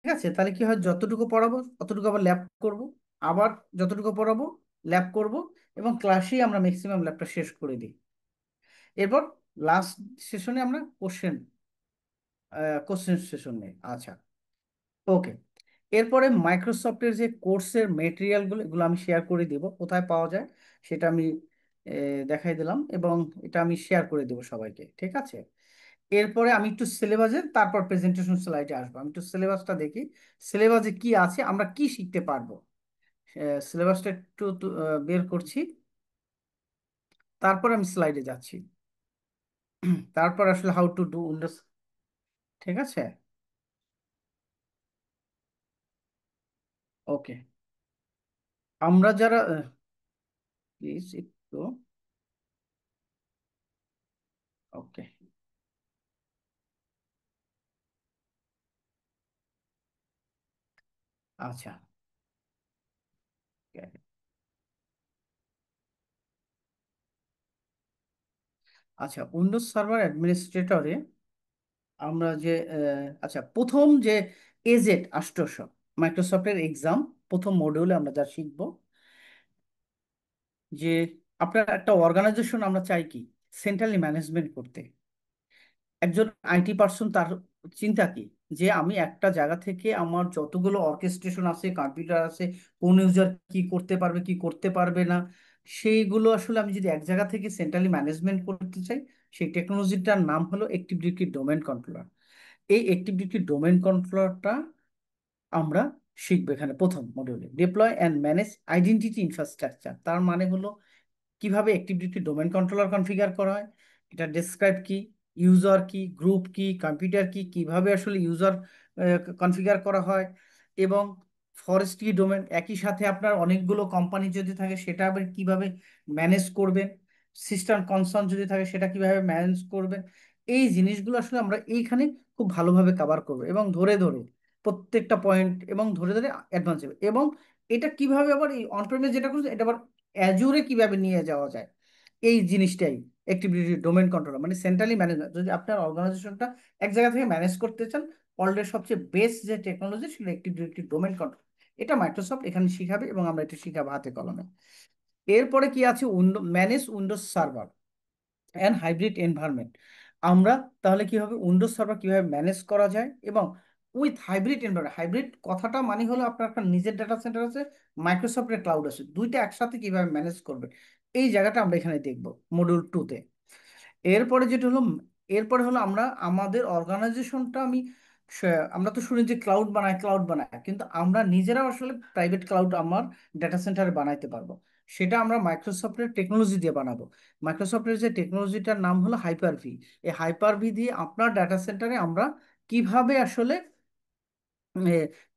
ঠিক আছে, তাহলে কি হয়, যতটুকু পড়াবো ততটুকু আবার ল্যাব করব, আবার যতটুকু পড়াবো ল্যাব করব, এবং ক্লাসেই আমরা ম্যাক্সিমাম ল্যাবটা শেষ করে দিই। এরপর লাস্ট সেশনে আমরা কোশ্চেন সেশন নেই। আচ্ছা, ওকে। এরপরে মাইক্রোসফটের যে কোর্সের মেটেরিয়ালগুলো, এগুলো আমি শেয়ার করে দিব, কোথায় পাওয়া যায় সেটা আমি দেখাই দিলাম, এবং এটা আমি শেয়ার করে দেবো সবাইকে, ঠিক আছে। এরপরে আমি একটু সিলেবাসের, তারপর প্রেজেন্টেশন স্লাইডে আসবো। আমি একটু সিলেবাসটা দেখি, সিলেবাসে কি আছে, আমরা কি শিখতে পারবো। সিলেবাসটা একটু বের করছি, তারপর আমি স্লাইডে যাচ্ছি। তারপর আসলে হাউ টু ডু উইন্ডোজ, ঠিক আছে। ওকে, আমরা যারা প্লিজ একটু, ওকে, আচ্ছা, আচ্ছা। উইন্ডোজ সার্ভার অ্যাডমিনিস্ট্রেটরে আমরা যে আচ্ছা, প্রথম যে এজেড 800 মাইক্রোসফটের এক্সাম, প্রথম মডিউলে আমরা যা শিখব, যে আপনার একটা অর্গানাইজেশন আমরা চাই কি সেন্ট্রালি ম্যানেজমেন্ট করতে। একজন আইটি পার্সন তার চিন্তা কি, যে আমি একটা জায়গা থেকে আমার যতগুলো অর্কেস্ট্রেশন আছে, কম্পিউটার আছে, কোন ইউজার কি করতে পারবে কি করতে পারবে না, সেইগুলো আসলে আমি যদি এক জায়গা থেকে সেন্ট্রালি ম্যানেজমেন্ট করতে চাই, সেই টেকনোলজিটার নাম হলো অ্যাক্টিভ ডিরেক্টরি ডোমেন কন্ট্রোলার। এই অ্যাক্টিভ ডিরেক্টরি ডোমেন কন্ট্রোলারটা আমরা শিখবো এখানে প্রথম মডিউলে। Deploy and manage identity infrastructure, তার মানে হলো কিভাবে active directory domain controller configure করা হয়, এটা ডেসক্রাইব কি, ইউজার কি, গ্রুপ কি, কম্পিউটার কি, কিভাবে আসলে ইউজার কনফিগার করা হয়, এবং ফরেস্ট কি ডোমেন, একই সাথে আপনার অনেকগুলো কোম্পানি যদি থাকে সেটা আবার কিভাবে ম্যানেজ করবেন, সিস্টেম কনসার্ন যদি থাকে সেটা কিভাবে ম্যানেজ করবেন। এই জিনিসগুলো আসলে আমরা এইখানে খুব ভালোভাবে কভার করবো, এবং ধরে ধরে প্রত্যেকটা পয়েন্ট, এবং ধরে ধরে অ্যাডভান্স হবে। এবং এটা কিভাবে আবার এই অনপ্রেমিস যেটা করছে এটা আবার অ্যাজুরে কিভাবে নিয়ে যাওয়া যায়, এই জিনিসটাই অ্যাক্টিভিটি ডোমেন কন্ট্রোলার, মানে সেন্ট্রালি ম্যানেজমেন্ট। যদি আপনার অর্গানাইজেশনটা এক জায়গা থেকে ম্যানেজ করতে চান, ওয়ার্ল্ডের সবচেয়ে বেস্ট যে টেকনোলজি সেটা অ্যাক্টিভিটি ডোমেন কন্ট্রোল, এটা মাইক্রোসফট এখানে শিখাবে, এবং আমরা এটা শিখাবো হাতে কলমে। এরপরে কি আছে, manage Windows server and hybrid environment. আমরা তাহলে কি হবে, উইন্ডোজ সার্ভার কিভাবে ম্যানেজ করা যায়, এবং উইথ হাইব্রিড এনভায়রনমেন্ট। হাইব্রিড কথাটা মানে হলো আপনার একটা নিজের ডাটা সেন্টার আছে, মাইক্রোসফটের ক্লাউড আছে, দুইটা একসাথে কিভাবে ম্যানেজ করবে, এই জায়গাটা আমরা এখানে দেখব মডিউল 2-তে। এরপরে যেটা হলো, এরপরে হলো আমরা আমাদের অর্গানাইজেশনটা, আমরা তো শুনি যে ক্লাউড বানায় ক্লাউড বানায়, কিন্তু আমরা নিজেরাও আসলে প্রাইভেট ক্লাউড আমার ডেটা সেন্টারে বানাইতে পারবো। সেটা আমরা মাইক্রোসফটের টেকনোলজি দিয়ে বানাবো। মাইক্রোসফটের যে টেকনোলজিটার নাম হলো হাইপার ভি। এই হাইপার ভি দিয়ে আপনার ডাটা সেন্টারে আমরা কিভাবে আসলে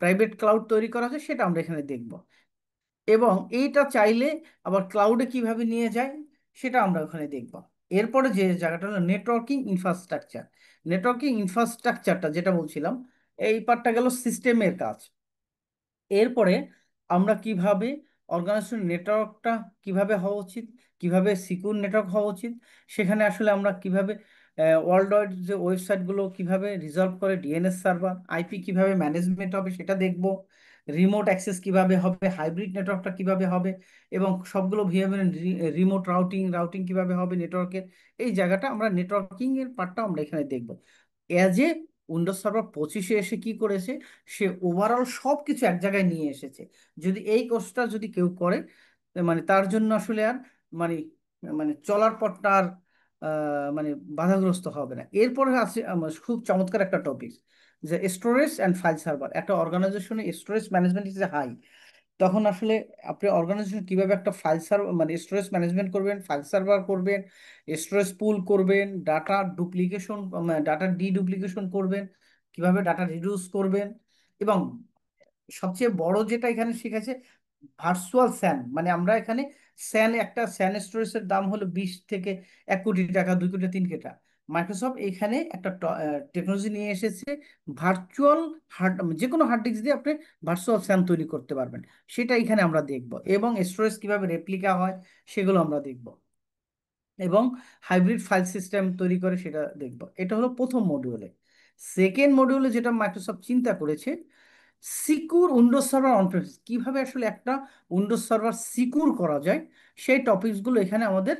প্রাইভেট ক্লাউড তৈরি করা যায় সেটা আমরা এখানে দেখব। এবং এইটা চাইলে আবার ক্লাউডে কিভাবে নিয়ে যায় সেটা আমরা ওখানে দেখব। এরপরে যে জায়গাটা হলো নেটওয়ার্কিং ইনফ্রাস্ট্রাকচার। নেটওয়ার্কিং ইনফ্রাস্ট্রাকচারটা যেটা বলছিলাম, এই পার্টটা গেল সিস্টেমের কাজ। এরপরে আমরা কিভাবে অর্গানাইজেশন নেটওয়ার্কটা কিভাবে হওয়া উচিত, কিভাবে সিকিউর নেটওয়ার্ক হওয়া উচিত, সেখানে আসলে আমরা কিভাবে ওয়ার্ল্ড ওয়াইড যে ওয়েবসাইটগুলো কিভাবে রিজলভ করে, ডিএনএস সার্ভার আইপি কিভাবে ম্যানেজমেন্ট হবে সেটা দেখব। রিমোট অ্যাক্সেস কিভাবে হবে, হাইব্রিড নেটওয়ার্কটা কিভাবে হবে, এবং সবগুলো কিভাবে রিমোট রাউটিং কিভাবে হবে নেটওয়ার্কের, এই জায়গাটা আমরা নেটওয়ার্কিং এর পার্টটা আমরা এখানে দেখব। অ্যাজ এ উইন্ডোজ সার্ভার 25 এসে কি করেছে, সে ওভারঅল সব কিছু এক জায়গায় নিয়ে এসেছে। যদি এই কোর্সটা যদি কেউ করে, মানে তার জন্য আসলে আর মানে মানে চলার পথটা আর মানে বাধাগ্রস্ত হবে না। এরপরে আছে খুব চমৎকার একটা টপিক, যে স্টোরেজ অ্যান্ড ফাইল সার্ভার। একটা অর্গানাইজেশনে স্টোরেজ ম্যানেজমেন্ট ইজ হাই, তখন আসলে আপনি অর্গানাইজেশন কিভাবে একটা ফাইল সার্ভার মানে স্টোরেজ ম্যানেজমেন্ট করবেন, ফাইল সার্ভার করবেন, স্টোরেজ পুল করবেন, ডাটা ডুপ্লিকেশন, ডাটা ডিডুপ্লিকেশন করবেন, কিভাবে ডাটা রিডিউস করবেন, এবং সবচেয়ে বড় যেটা এখানে শিখেছে ভার্চুয়াল স্যান। মানে আমরা এখানে একটা স্যান স্টোরেজের দাম হলো 20 থেকে 1 কোটি টাকা, 2 কোটি, 3 কোটি। মাইক্রোসফট এখানে একটা টেকনোলজি নিয়ে এসেছে, ভার্চুয়াল হার্ড, যে কোনো হার্ড ডিস্ক দিয়ে আপনি ভার্চুয়াল স্যান তৈরি করতে পারবেন। সেটা এখানে আমরা দেখব, এবং স্টোরেজ কিভাবে রেপ্লিকা হয় সেগুলো আমরা দেখব, এবং হাইব্রিড ফাইল সিস্টেম তৈরি করে সেটা দেখব। এটা হলো প্রথম মডিউলে। সেকেন্ড মডিউলে যেটা মাইক্রোসফট চিন্তা করেছে, secure Windows server on premise, কিভাবে আসলে একটা উইন্ডোজ সার্ভার সিকিউর করা যায়, সেই টপিকসগুলো এখানে আমাদের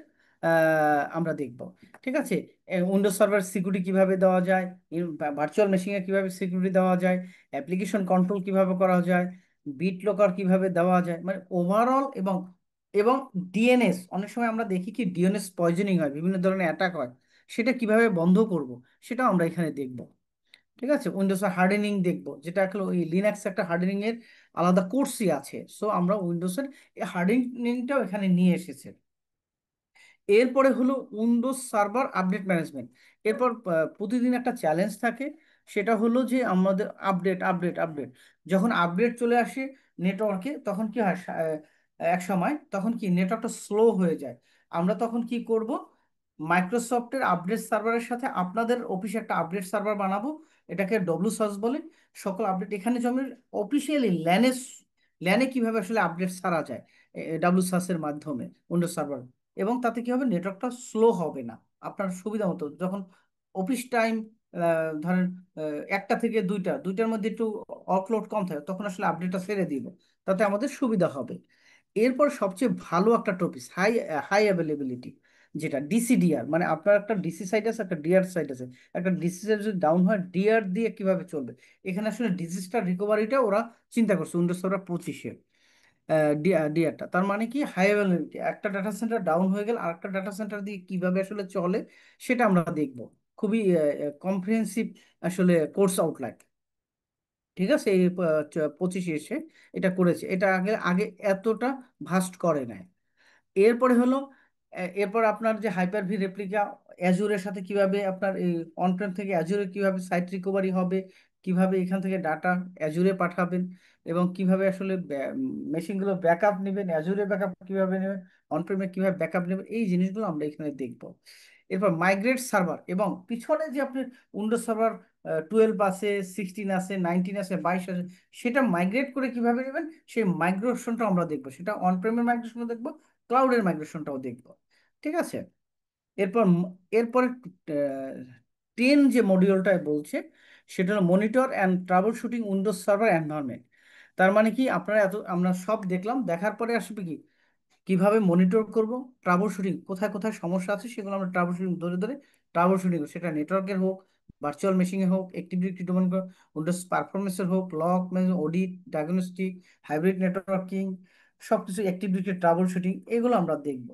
আমরা দেখব। ঠিক আছে, উইন্ডোজ সার্ভার সিকিউরিটি কিভাবে দেওয়া যায়, ভার্চুয়াল মেশিনে কিভাবে সিকিউরিটি দেওয়া যায়, অ্যাপ্লিকেশন কন্ট্রোল কিভাবে করা যায়, বিট লকার কিভাবে দেওয়া যায়, মানে ওভারঅল। এবং এবং ডিএনএস, অনেক সময় আমরা দেখি কি ডিএনএস পয়জনিং হয়, বিভিন্ন ধরনের অ্যাটাক হয়, সেটা কিভাবে বন্ধ করব, সেটাও আমরা এখানে দেখব। ঠিক আছে, উইন্ডোজের হার্ডেনিং দেখবো, যেটা আসলে ওই লিনাক্স একটা হার্ডেনিং এর আলাদা কোর্সই আছে, সো আমরা উইন্ডোজের এই হার্ডেনিংটাও এখানে নিয়ে এসেছে। এরপরে হলো উইন্ডোজ সার্ভার আপডেট ম্যানেজমেন্ট। এরপর প্রতিদিন একটা চ্যালেঞ্জ থাকে, সেটা হলো যে আমাদের আপডেট আপডেট আপডেট, যখন আপডেট চলে আসে নেটওয়ার্কে, তখন কি হয়, এক সময় তখন কি নেটওয়ার্কটা স্লো হয়ে যায়। আমরা তখন কি করব, মাইক্রোসফটের আপডেট সার্ভারের সাথে আপনাদের অফিসে একটা আপডেট সার্ভার বানাবো, এটাকে ডব্লিউ সাস বলে। সকল আপডেট এখানে জমে, অফিসিয়ালি ল্যানে, ল্যানে কিভাবে আসলে আপডেট ছাড়া যায় ডাব্লিউ সাসের মাধ্যমে উইন্ডোজ সার্ভার। এবং তাতে কি হবে, নেটওয়ার্কটা স্লো হবে না, আপনার সুবিধা মতো যখন অফিস টাইম ধরেন 1টা থেকে 2টা, 2টার মধ্যে একটু ওয়ার্কলোড কম থাকে, তখন আসলে আপডেটটা ছেড়ে দিব, তাতে আমাদের সুবিধা হবে। এরপর সবচেয়ে ভালো একটা টপিক, হাই হাই অ্যাভেলেবিলিটি, যেটা ডিসিডিআর, মানে আপনার একটা ডিসি সাইট আছে, একটা ডিআর সাইট আছে। একটা ডিসি সাইট যদি ডাউন হয়, ডিআর দিয়ে কিভাবে চলবে, এখানে আসলে ডিজিটাল রিকভারিটা ওরা চিন্তা করছে উইন্ডোজ সার্ভার 25-এ। ডিআরটা তার মানে কি, হাই অ্যাভেলেবিলিটি, একটা ডাটা সেন্টার ডাউন হয়ে গেল আরেকটা ডাটা সেন্টার দিয়ে কিভাবে আসলে চলে, সেটা আমরা দেখব। খুবই কম্প্রিহেন্সিভ আসলে কোর্স আউটলাইন। ঠিক আছে, এই 25-এ এসে এটা করেছে, এটা আগে আগে এতটা ভাস্ট করে নাই। এরপরে হলো এরপর আপনার যে হাইপার ভি রেপ্লিকা অ্যাজুরের সাথে কিভাবে আপনার এই অনপ্রেম থেকে অ্যাজুরে কিভাবে সাইট রিকভারি হবে, কিভাবে এখান থেকে ডাটা অ্যাজুরে পাঠাবেন, এবং কিভাবে আসলে মেশিনগুলো ব্যাকআপ নেবেন, অ্যাজুরে ব্যাকআপ কিভাবে নেবেন, অনপ্রেমে কিভাবে ব্যাকআপ নেবেন, এই জিনিসগুলো আমরা এখানে দেখব। এরপর মাইগ্রেট সার্ভার, এবং পিছনে যে আপনি উইন্ডোজ সার্ভার 12 আছে, 16 আছে, 19 আছে, 22 আছে, সেটা মাইগ্রেট করে কিভাবে নেবেন, সেই মাইগ্রেশনটা আমরা দেখবো, সেটা অনপ্রেমের মাইগ্রেশনও দেখবো, ক্লাউডের মাইগ্রেশনটাও দেখবো। ঠিক আছে, এরপর এরপরে 10 যে মডিউলটায় বলছে, সেটা হলো monitor and trouble shooting Windows server environment. তার মানে কি, আপনারা এত আমরা সব দেখলাম, দেখার পরে আসবে কি, কিভাবে মনিটর করব, ট্রাবল শুটিং, কোথায় কোথায় সমস্যা আছে সেগুলো আমরা ট্রাবল শুটিং ধরে ধরে ট্রাবল শুটিং, সেটা নেটওয়ার্কের হোক, ভার্চুয়াল মেশিনে হোক, অ্যাক্টিভ ডিরেক্টরি ডোমেন, উইন্ডোজ পারফরমেন্সের হোক, log audit, diagnostic, hybrid networking, সবকিছু অ্যাক্টিভ ডিরেক্টরি ট্রাবল শুটিং, এগুলো আমরা দেখব।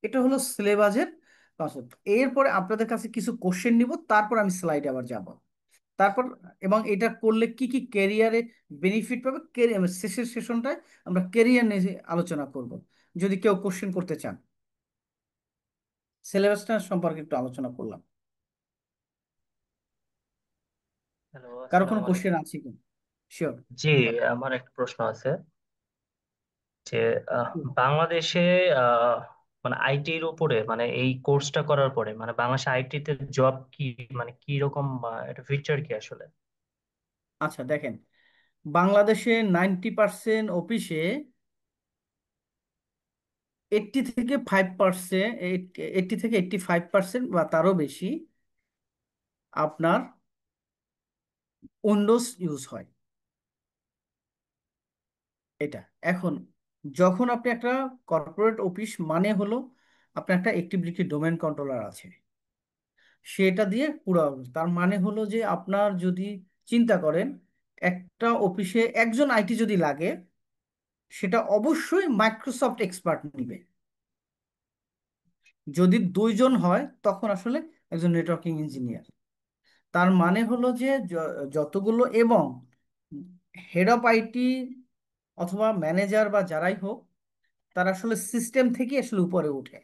এটা হলো সিলেবাসের কনসেপ্ট। এরপরে আপনাদের কাছে কিছু কোশ্চেন নিব, তারপর আমি স্লাইডে আবার যাব। তারপর এবং এটা করলে কি কি ক্যারিয়ারে বেনিফিট পাবে, শেষের সেশনটায় আমরা ক্যারিয়ার নিয়ে আলোচনা করব, যদি কেউ কোশ্চেন করতে চান। সিলেবাসটা সম্পর্কে একটু আলোচনা করলাম। হ্যালো, কারো কোনো আসসালামু কোশ্চেন আলাইকুম। আছে কি? শিওর। জি, আমার একটা প্রশ্ন আছে যে বাংলাদেশে আহ, মানে আইটির উপরে মানে এই কোর্সটা করার পরে মানে বাংলাদেশে আইটিতে জব কি মানে কি রকম এটা ফিউচার কি আসলে? আচ্ছা দেখেন, বাংলাদেশে 90% অফিসে 80 থেকে 5%, 80 থেকে 85% বা তারও বেশি আপনার উইন্ডোজ ইউজ হয়। এটা এখন, যখন আপনি একটা কর্পোরেট অফিস, মানে হলো আপনার একটা অ্যাক্টিভ ডিরেক্টরি ডোমেন কন্ট্রোলার আছে, সেটা দিয়ে পুরো তার মানে হলো যে আপনার যদি চিন্তা করেন, একটা অফিসে একজন আইটি যদি লাগে, সেটা অবশ্যই মাইক্রোসফট এক্সপার্ট নিবে। যদি 2জন হয়, তখন আসলে একজন নেটওয়ার্কিং ইঞ্জিনিয়ার। তার মানে হলো যে যতগুলো, এবং হেড অফ আইটি অথবা ম্যানেজার বা যারাই হোক, তারা আসলে সিস্টেম থেকে আসলে উপরে ওঠে।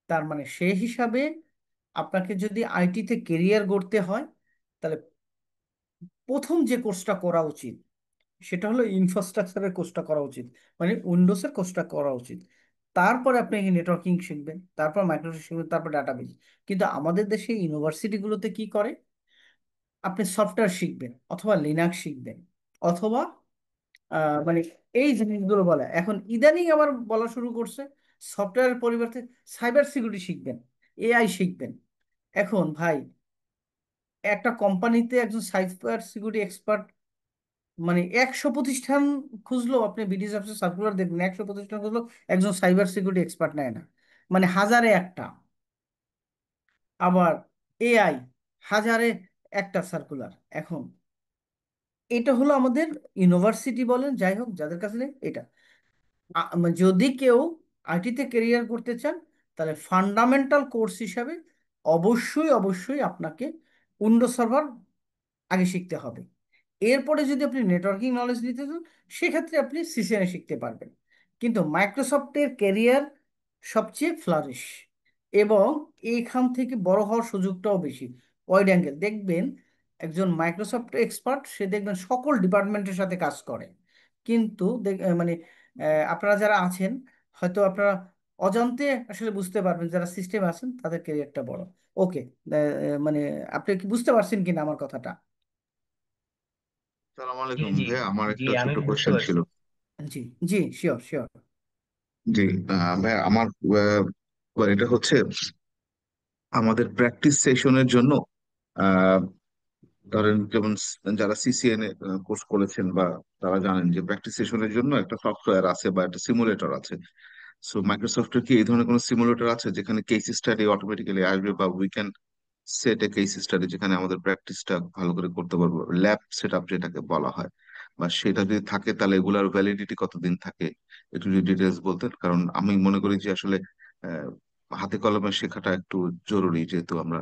তার মানে সেই হিসাবে আপনাকে যদি আইটিতে কেরিয়ার গড়তে হয়, তাহলে প্রথম যে কোর্সটা করা উচিত, সেটা হলো ইনফ্রাস্ট্রাকচারের কোর্সটা করা উচিত, মানে উইন্ডোজের কোর্সটা করা উচিত। তারপরে আপনি নেটওয়ার্কিং শিখবেন, তারপর মাইক্রোসফট শিখবেন, তারপর ডাটাবেজ। কিন্তু আমাদের দেশে ইউনিভার্সিটিগুলোতে কি করে, আপনি সফটওয়্যার শিখবেন অথবা লিনাক্স শিখবেন, অথবা মানে এই জিনিসগুলো বলে এখন ইদানিং আবার বলা শুরু করছে, সফটওয়্যারের পরিবর্তে সাইবার সিকিউরিটি শিখবেন, এআই শিখবেন। এখন ভাই, একটা কোম্পানিতে একজন সাইবার সিকিউরিটি এক্সপার্ট মানে 100 প্রতিষ্ঠান খুঁজলেও আপনি বিডিএস অফিসের সার্কুলার দেখবেন, 100 প্রতিষ্ঠান খুঁজলেও একজন সাইবার সিকিউরিটি এক্সপার্ট নেয় না, মানে হাজারে একটা। আবার এআই, হাজারে একটা সার্কুলার। এখন এটা হলো আমাদের ইউনিভার্সিটি বলেন যাই হোক যাদের কাছে নেই এটা। যদি কেউ আইটিতে ক্যারিয়ার করতে চান, তাহলে ফান্ডামেন্টাল কোর্স হিসাবে অবশ্যই অবশ্যই আপনাকে উইন্ডোজ সার্ভার আগে শিখতে হবে। এরপরে যদি আপনি নেটওয়ার্কিং নলেজ নিতে চান, সেক্ষেত্রে আপনি সিসিএনএ শিখতে পারবেন। কিন্তু মাইক্রোসফটের ক্যারিয়ার সবচেয়ে ফ্লারিশ, এবং এইখান থেকে বড় হওয়ার সুযোগটাও বেশি। ওয়াইড অ্যাঙ্গেল দেখবেন, একজন মাইক্রোসফট এক্সপার্ট সে দেখবেন সকল ডিপার্টমেন্টের সাথে কাজ করে। কিন্তু মানে আপনারা যারা আছেন, হয়তো আপনারা অজান্তে আসলে বুঝতে পারবেন, যারা সিস্টেমে আছেন তাদের ক্যারিয়ারটা বড়। ওকে, মানে আপনি কি বুঝতে পারছেন কিনা আমার কথাটা? সালাম জি আলাইকুম জি ভাই, আমার জি, একটা আমি ছোট বুঝতে কোশ্চেন ছিল। পারছি। জি জি, শিওর শিওর। জি, ভাই আমার এটা হচ্ছে আমাদের প্র্যাকটিস সেশনের জন্য আহ, ধরেন যেমন যারা সিসিএনএ কোর্স করেছেন বা তারা জানেন যে প্র্যাকটিস সেশনের জন্য একটা সফটওয়্যার আছে বা একটা সিমুলেটর আছে। সো মাইক্রোসফটের কি এই ধরনের কোনো সিমুলেটর আছে যেখানে কেস স্টাডি অটোমেটিক্যালি আসবে, বা we can set A case study যেখানে আমাদের প্র্যাকটিসটা ভালো করে করতে পারবো, ল্যাব সেট আপ যেটাকে বলা হয়? বা সেটা যদি থাকে তাহলে এগুলার ভ্যালিডিটি কতদিন থাকে, একটু যদি ডিটেলস বলতেন। কারণ আমি মনে করি যে আসলে আহ, হাতে কলমে শেখাটা একটু জরুরি, যেহেতু আমরা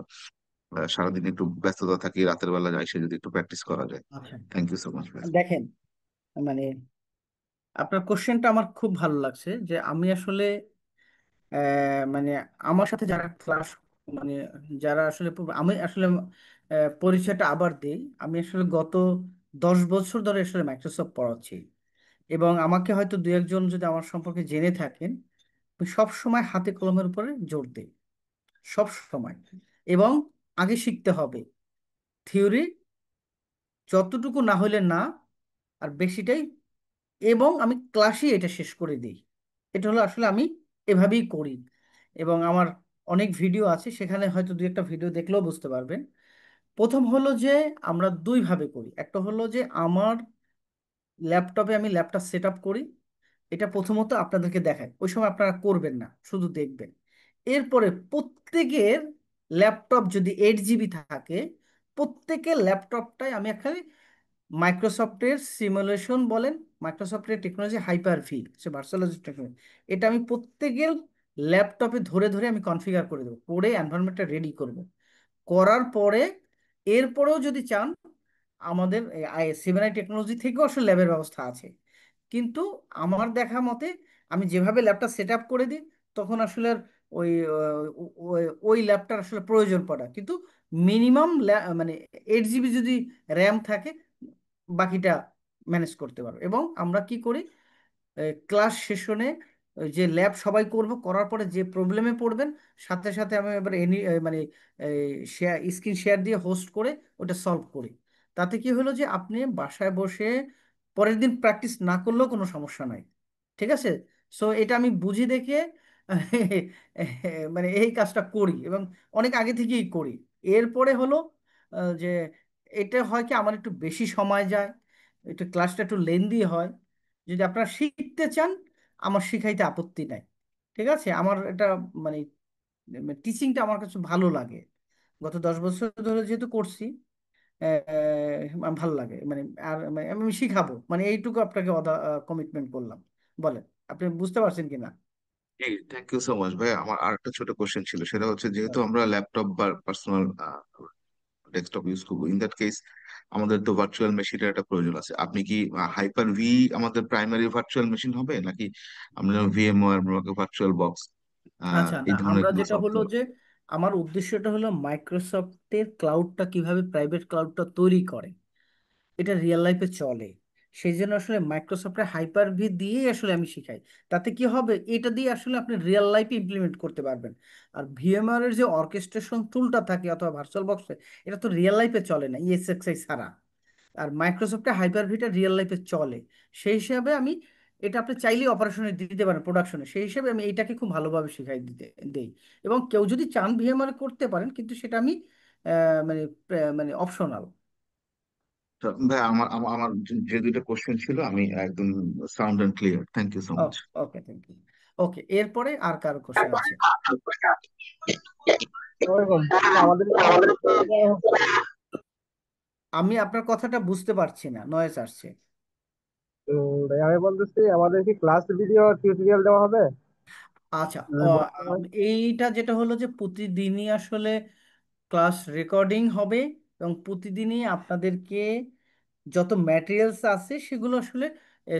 সারাদিন একটু ব্যস্ততা থাকি, রাতের বেলা এসে যদি একটু প্র্যাকটিস করা যায়। আচ্ছা, থ্যাংক ইউ সো মাচ। দেখেন, মানে আপনার কোশ্চেনটা আমার খুব ভালো লাগছে, যে আমি আসলে মানে আমার সাথে যারা ক্লাস, মানে যারা আসলে আমি আসলে পরিচয়টা আবার দিই। আমি আসলে গত 10 বছর ধরে আসলে মাইক্রোসফট পড়াচ্ছি, এবং আমাকে হয়তো দু একজন যদি আমার সম্পর্কে জেনে থাকেন, আমি সব সময় হাতে কলমের উপরে জোর দিই, সব সময়। এবং আগে শিখতে হবে থিওরি, যতটুকু না হলে না, আর বেশিটাই। এবং আমি ক্লাসে এটা শেষ করে দিই। এটা হলো আসলে আমি এভাবেই করি। এবং আমার অনেক ভিডিও আছে, সেখানে হয়তো দু একটা ভিডিও দেখলেও বুঝতে পারবেন। প্রথম হলো যে আমরা দুইভাবে করি। একটা হলো যে আমার ল্যাপটপে আমি ল্যাপটপ সেট আপ করি, এটা প্রথমত আপনাদেরকে দেখাই, ওই সময় আপনারা করবেন না, শুধু দেখবেন। এরপরে প্রত্যেকের ল্যাপটপ যদি 8 জিবি থাকে, প্রত্যেকের ল্যাপটপটাই আমি এখানে মাইক্রোসফটের সিমুলেশন বলেন, মাইক্রোসফটের টেকনোলজি হাইপার ভি, সে ভার্চুয়ালাইজেশন টেকনোলজি, এটা আমি প্রত্যেকের ল্যাপটপে ধরে ধরে আমি কনফিগার করে দেবো, করে এনভায়রনমেন্টটা রেডি করব। করার পরে এরপরেও যদি চান, আমাদের সেভেন আই টেকনোলজি থেকেও আসলে ল্যাবের ব্যবস্থা আছে। কিন্তু আমার দেখা মতে আমি যেভাবে ল্যাবটা সেট আপ করে দিই, তখন আসলে আর ওই ওই ল্যাবটার আসলে প্রয়োজন পড়ে না। কিন্তু মিনিমাম মানে 8 জিবি যদি র্যাম থাকে, বাকিটা ম্যানেজ করতে পারো। এবং আমরা কি করি, ক্লাস সেশনে যে ল্যাব সবাই করব, করার পরে যে প্রবলেমে পড়বেন, সাথে সাথে আমি এবার মানে শেয়ার, স্ক্রিন শেয়ার দিয়ে হোস্ট করে ওটা সলভ করি। তাতে কি হলো যে আপনি বাসায় বসে পরের দিন প্র্যাকটিস না করলেও কোনো সমস্যা নাই। ঠিক আছে? সো এটা আমি বুঝি দেখে মানে এই কাজটা করি, এবং অনেক আগে থেকেই করি। এরপরে হলো যে এটা হয় কি, আমার একটু বেশি সময় যায়, একটু ক্লাসটা একটু লেন্দি হয়। যদি আপনারা শিখতে চান, আমার শিখাইতে আপত্তি নাই। ঠিক আছে? আমার এটা মানে টিচিংটা আমার কাছে ভালো লাগে। গত 10 বছর ধরে যেহেতু করছি, আমার ভালো লাগে। মানে আর মানে আমি শিখাবো, মানে এইটুকু আপনাকে কমিটমেন্ট করলাম। বলেন, আপনি বুঝতে পারছেন কিনা? জি, থ্যাংক ইউ সো মাচ ভাই। আমার আর একটা ছোট কোশ্চেন ছিল, সেটা হচ্ছে যেহেতু বলেন। আমরা ল্যাপটপ বা পার্সোনাল ডেস্কটপ ইউজ করবো, ইন দ্যাট কেস আমাদের তো ভার্চুয়াল মেশিনের একটা প্রয়োজন আছে। আপনি কি হাইপার ভি আমাদের প্রাইমারি ভার্চুয়াল মেশিন হবে, নাকি আমরা ভিএমওয়ার ভার্চুয়াল বক্স আচ্ছা, না, এই ধরনের আমরা কোনো যেটা হলো সফটওয়্যার? যে আমার উদ্দেশ্যটা হলো মাইক্রোসফটের ক্লাউডটা কিভাবে, প্রাইভেট ক্লাউডটা তৈরি করে, এটা রিয়েল লাইফে চলে। সেই জন্য আসলে মাইক্রোসফটের হাইপার ভি দিয়েই আসলে আমি শিখাই। তাতে কি হবে, এটা দিয়ে আসলে আপনি রিয়েল লাইফে ইমপ্লিমেন্ট করতে পারবেন। আর ভিএমআর এর যে অর্কেস্ট্রেশন টুলটা থাকে অথবা ভার্চুয়াল বক্সে, এটা তো রিয়েল লাইফে চলে না ইএসএক্সআই ছাড়া। আর মাইক্রোসফটে হাইপার ভিটা রিয়েল লাইফে চলে। সেই হিসাবে আমি এটা আপনি চাইলেই অপারেশনে দিতে পারেন, প্রোডাকশনে। সেই হিসাবে আমি এইটাকে খুব ভালোভাবে শিখাই দিতে দেই। এবং কেউ যদি চান ভিএমআর করতে পারেন, কিন্তু সেটা আমি মানে মানে অপশনাল। তো ভাই আমার যে দুইটা কোশ্চেন ছিল আমি একদম sound and clear, thank you so much. Okay, thank you. Okay, এরপরে আর কার কোশ্চেন আছে? ওরকম আমাদের আমি আপনার কথাটা বুঝতে পারছি না, নয়েজ আসছে। ভাই আমি বলতেছি আমাদের কি ক্লাস ভিডিও টিউটোরিয়াল দেওয়া হবে? আচ্ছা, বর্তমানে এইটা যেটা হলো যে প্রতিদিনই আসলে ক্লাস রেকর্ডিং হবে, এবং প্রতিদিনই আপনাদেরকে যত ম্যাটেরিয়ালস আছে সেগুলো আসলে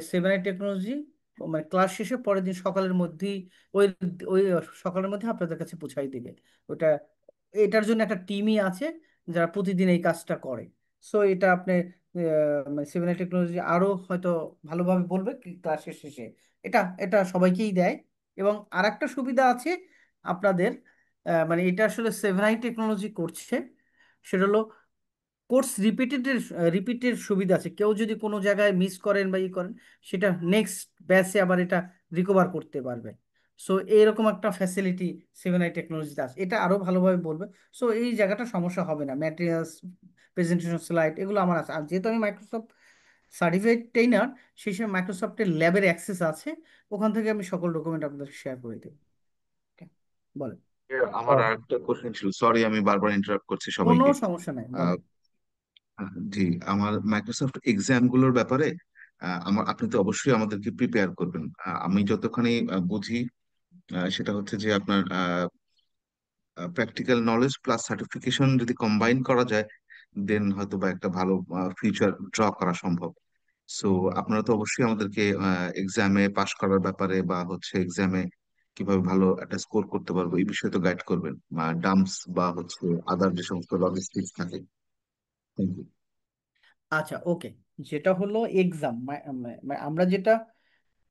সেভেন আই টেকনোলজি মানে ক্লাস শেষে পরের দিন সকালের মধ্যেই ওই ওই সকালের মধ্যে আপনাদের কাছে পৌঁছাই দিবে ওটা। এটার জন্য একটা টিমই আছে যারা প্রতিদিন এই কাজটা করে। সো এটা আপনি সেভেন আই টেকনোলজি আরো হয়তো ভালোভাবে বলবে ক্লাসের শেষে। এটা এটা সবাইকেই দেয়। এবং আরেকটা সুবিধা আছে আপনাদের, মানে এটা আসলে সেভেন আই টেকনোলজি করছে, সেটা হলো কোর্স রিপিটের সুবিধা আছে। কেউ যদি কোনো জায়গায় মিস করেন বা ই করেন, সেটা নেক্সট ব্যাচে আবার এটা রিকভার করতে পারবে। সো এইরকম একটা ফ্যাসিলিটি সেভেন আই টেকনোলজিতে আছে, এটা আরো ভালোভাবে বলবে। সো এই জায়গাটা সমস্যা হবে না, ম্যাটেরিয়ালস, প্রেজেন্টেশন স্লাইড এগুলো আমার আছে। আর যেহেতু আমি মাইক্রোসফট সার্টিফাইড ট্রেনার, সেই সময় মাইক্রোসফটের ল্যাবের অ্যাক্সেস আছে, ওখান থেকে আমি সকল ডকুমেন্ট আপনাদের শেয়ার করে দেবো। Okay, বলেন। আমার আরেকটা কোশ্চেন ছিল, সরি আমি বারবার ইন্টারাপ্ট করছি কোনো সবাইকে। সমস্যা নাই, আহ, বলেন। জি, আমার মাইক্রোসফট এক্সাম গুলোর ব্যাপারে আপনি তো অবশ্যই আমাদেরকে প্রিপেয়ার করবেন। আমি যতখানি বুঝি সেটা হচ্ছে যে আপনার প্র্যাকটিক্যাল নলেজ প্লাস সার্টিফিকেশন যদি কম্বাইন করা যায়, দেন হয়তো বা একটা ভালো ফিউচার ড্র করা সম্ভব। সো আপনারা তো অবশ্যই আমাদেরকে এক্সামে পাশ করার ব্যাপারে বা হচ্ছে এক্সামে কিভাবে ভালো একটা স্কোর করতে পারবো এই বিষয়ে তো গাইড করবেন, ডাম্পস বা হচ্ছে আদার যে সমস্ত লজিস্টিক্স থাকে। Thank you. আচ্ছা, ওকে। যেটা হলো এক্সাম, আমরা যেটা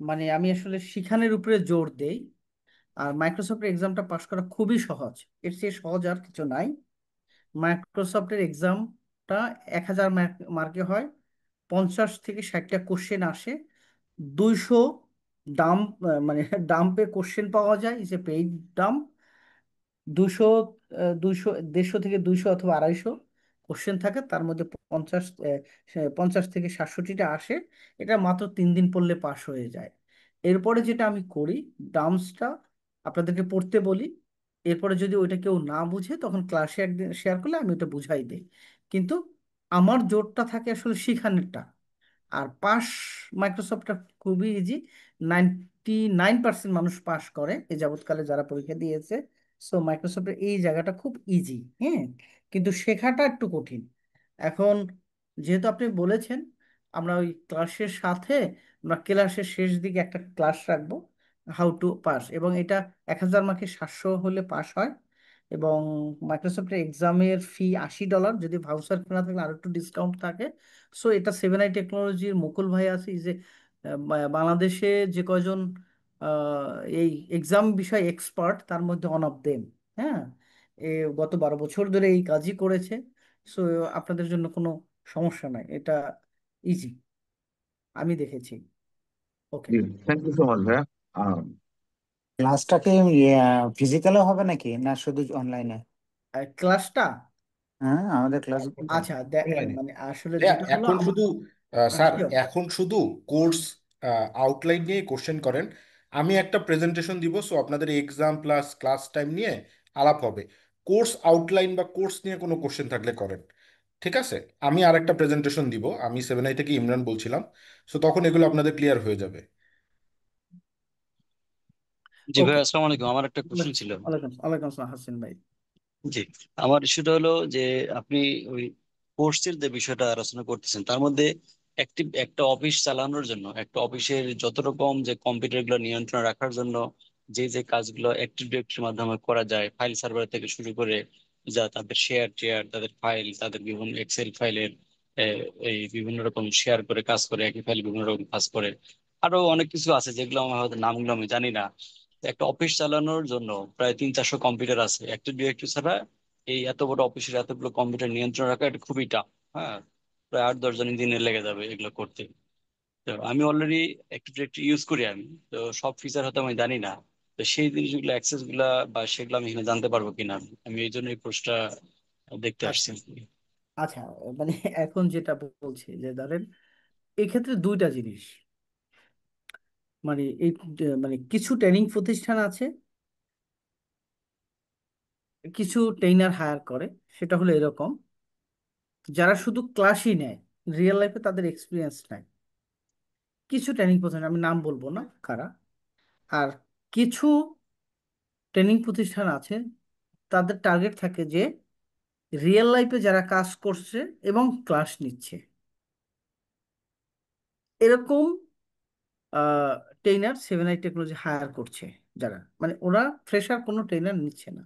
মানে আমি আসলে শিখানোর উপরে জোর দেই। আর মাইক্রোসফটের এক্সামটা পাশ করা খুবই সহজ, এর চেয়ে সহজ আর কিছু নাই। মাইক্রোসফটের এক্সামটা 1,000 মার্কে হয়, 50 থেকে 60টা কোশ্চেন আসে, 200 ডাম্প মানে ডাম্পে কোশ্চেন পাওয়া যায়, ইজ এ পেইড ডাম্প। 200, 200, 150 থেকে 200 অথবা 250 কোশ্চেন থাকে, তার মধ্যে 50 থেকে 67টা আসে। এটা মাত্র 3 দিন পড়লে পাস হয়ে যায়। এরপরে যেটা আমি করি, ডাম্পসটা আপনাদেরকে পড়তে বলি। এরপরে যদি ওইটা কেউ না বুঝে, তখন ক্লাসে একদিন শেয়ার করলে আমি ওটা বুঝাই দিই। কিন্তু আমার জোরটা থাকে আসলে শিখানোরটা। আর পাস মাইক্রোসফটটা খুবই ইজি, 99% মানুষ পাস করে এ যাবৎকালে যারা পরীক্ষা দিয়েছে। সো মাইক্রোসফটের এই জায়গাটা খুব ইজি, হ্যাঁ। কিন্তু শেখাটা একটু কঠিন। এখন যেহেতু আপনি বলেছেন, আমরা ওই ক্লাসের সাথে আমরা ক্লাসের শেষ দিকে একটা ক্লাস রাখবো, হাউ টু পাস। এবং এটা 1,000 মার্কে 700 হলে পাস হয়। এবং মাইক্রোসফটের এক্সামের ফি $80, যদি ভাউচার কেনা থাকলে আরো একটু ডিসকাউন্ট থাকে। সো এটা সেভেন আই টেকনোলজির মুকুল ভাই আছে, যে বাংলাদেশে যে কয়জন আহ, এই এক্সাম বিষয় এক্সপার্ট, তার মধ্যে অন অফ দেম। হ্যাঁ, এ গত 12 বছর ধরে এই কাজই করেছে। সো আপনাদের জন্য কোনো সমস্যা নাই, এটা ইজি, আমি দেখেছি। ওকে। জি, থ্যাংক ইউ সো মাচ ভাইয়া। ক্লাসটা কি ফিজিক্যালও হবে নাকি না শুধু অনলাইনে? ক্লাসটা, হ্যাঁ, আমাদের ক্লাস। আচ্ছা, অনলাইনে মানে আসলে ভাইয়া যেটা হলো এখন শুধু স্যার sure. এখন শুধু কোর্স আউটলাইন নিয়ে কোশ্চেন করেন। আমি একটা প্রেজেন্টেশন দিব, সো আপনাদের এক্সাম প্লাস ক্লাস টাইম নিয়ে আলাপ হবে। কোর্স আউটলাইন বা কোর্স নিয়ে কোনো কোশ্চেন থাকলে করেন, ঠিক আছে? আমি আর একটা প্রেজেন্টেশন দিব, আমি 7i থেকে ইমরান বলছিলাম, সো তখন এগুলো আপনাদের ক্লিয়ার হয়ে যাবে। জি ভাই, ওকে, আসসালামু আলাইকুম। আমার একটা কোশ্চেন ছিল। ওয়ালাইকুম ওয়ালাইকুম আসসালাম হাসিন ভাই। জি, আমার ইস্যুটা হলো যে আপনি ওই কোর্সের যে বিষয়টা আলোচনা করতেছেন, তার মধ্যে অ্যাক্টিভ একটা অফিস চালানোর জন্য, একটা অফিসের যত রকম যে কম্পিউটার গুলো নিয়ন্ত্রণ রাখার জন্য যে যে কাজগুলো অ্যাক্টিভ ডিরেক্টরির মাধ্যমে করা যায়, ফাইল সার্ভার থেকে শুরু করে যা তাদের শেয়ার টেয়ার, তাদের ফাইল, তাদের বিভিন্ন এক্সেল ফাইলের এই বিভিন্ন রকম শেয়ার করে কাজ করে, একই ফাইল বিভিন্ন রকম কাজ করে, আরো অনেক কিছু আছে যেগুলো আমার হয়তো নামগুলো আমি জানি না। একটা অফিস চালানোর জন্য প্রায় 300-400 কম্পিউটার আছে, একটা ডিরেক্টরি ছাড়া এই এত বড় অফিসের এতগুলো কম্পিউটার নিয়ন্ত্রণ রাখা এটা খুবই টাফ। হ্যাঁ, প্রায় 8-10 জন দিনে লেগে যাবে এগুলো করতে। তো আমি অলরেডি একটা ডিরেক্টরি ইউজ করি আমি, তো সব ফিচার হয়তো আমি জানি না। তো সেই জিনিসগুলো অ্যাক্সেস গুলা বা সেগুলো আমি এখানে জানতে পারবো কিনা, আমি এই জন্য এই কোর্সটা দেখতে আসছি। আচ্ছা, আচ্ছা, মানে এখন যেটা বলছি যে ধরেন এক্ষেত্রে দুইটা জিনিস, মানে এই মানে কিছু ট্রেনিং প্রতিষ্ঠান আছে, কিছু ট্রেইনার হায়ার করে, সেটা হলো এরকম যারা শুধু ক্লাসই নেয়, রিয়েল লাইফে তাদের এক্সপিরিয়েন্স নাই। কিছু ট্রেনিং প্রতিষ্ঠান, আমি নাম বলবো না কারা। আর কিছু ট্রেনিং প্রতিষ্ঠান আছে, তাদের টার্গেট থাকে যে রিয়েল লাইফে যারা কাজ করছে এবং ক্লাস নিচ্ছে, এরকম ট্রেইনার 7i টেকনোলজি হায়ার করছে। যারা মানে ওরা ফ্রেশার কোনো ট্রেইনার নিচ্ছে না,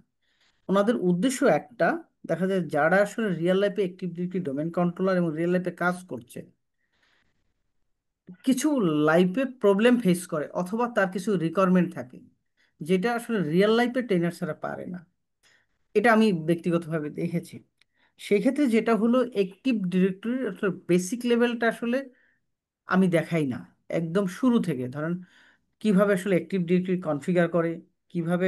ওনাদের উদ্দেশ্য একটা, দেখা যায় যারা আসলে রিয়েল লাইফে অ্যাক্টিভিটি ডোমেন কন্ট্রোলার এবং রিয়েল লাইফে কাজ করছে, কিছু লাইফে প্রবলেম ফেস করে অথবা তার কিছু রিকোয়ারমেন্ট থাকে যেটা আসলে রিয়েল লাইফে ট্রেনার ছাড়া পারে না, এটা আমি ব্যক্তিগতভাবে দেখেছি। সেক্ষেত্রে যেটা হলো অ্যাক্টিভ ডিরেক্টরি আসলে বেসিক লেভেলটা আসলে আমি দেখাই না, একদম শুরু থেকে ধরেন কিভাবে আসলে অ্যাক্টিভ ডিরেক্টরি কনফিগার করে, কিভাবে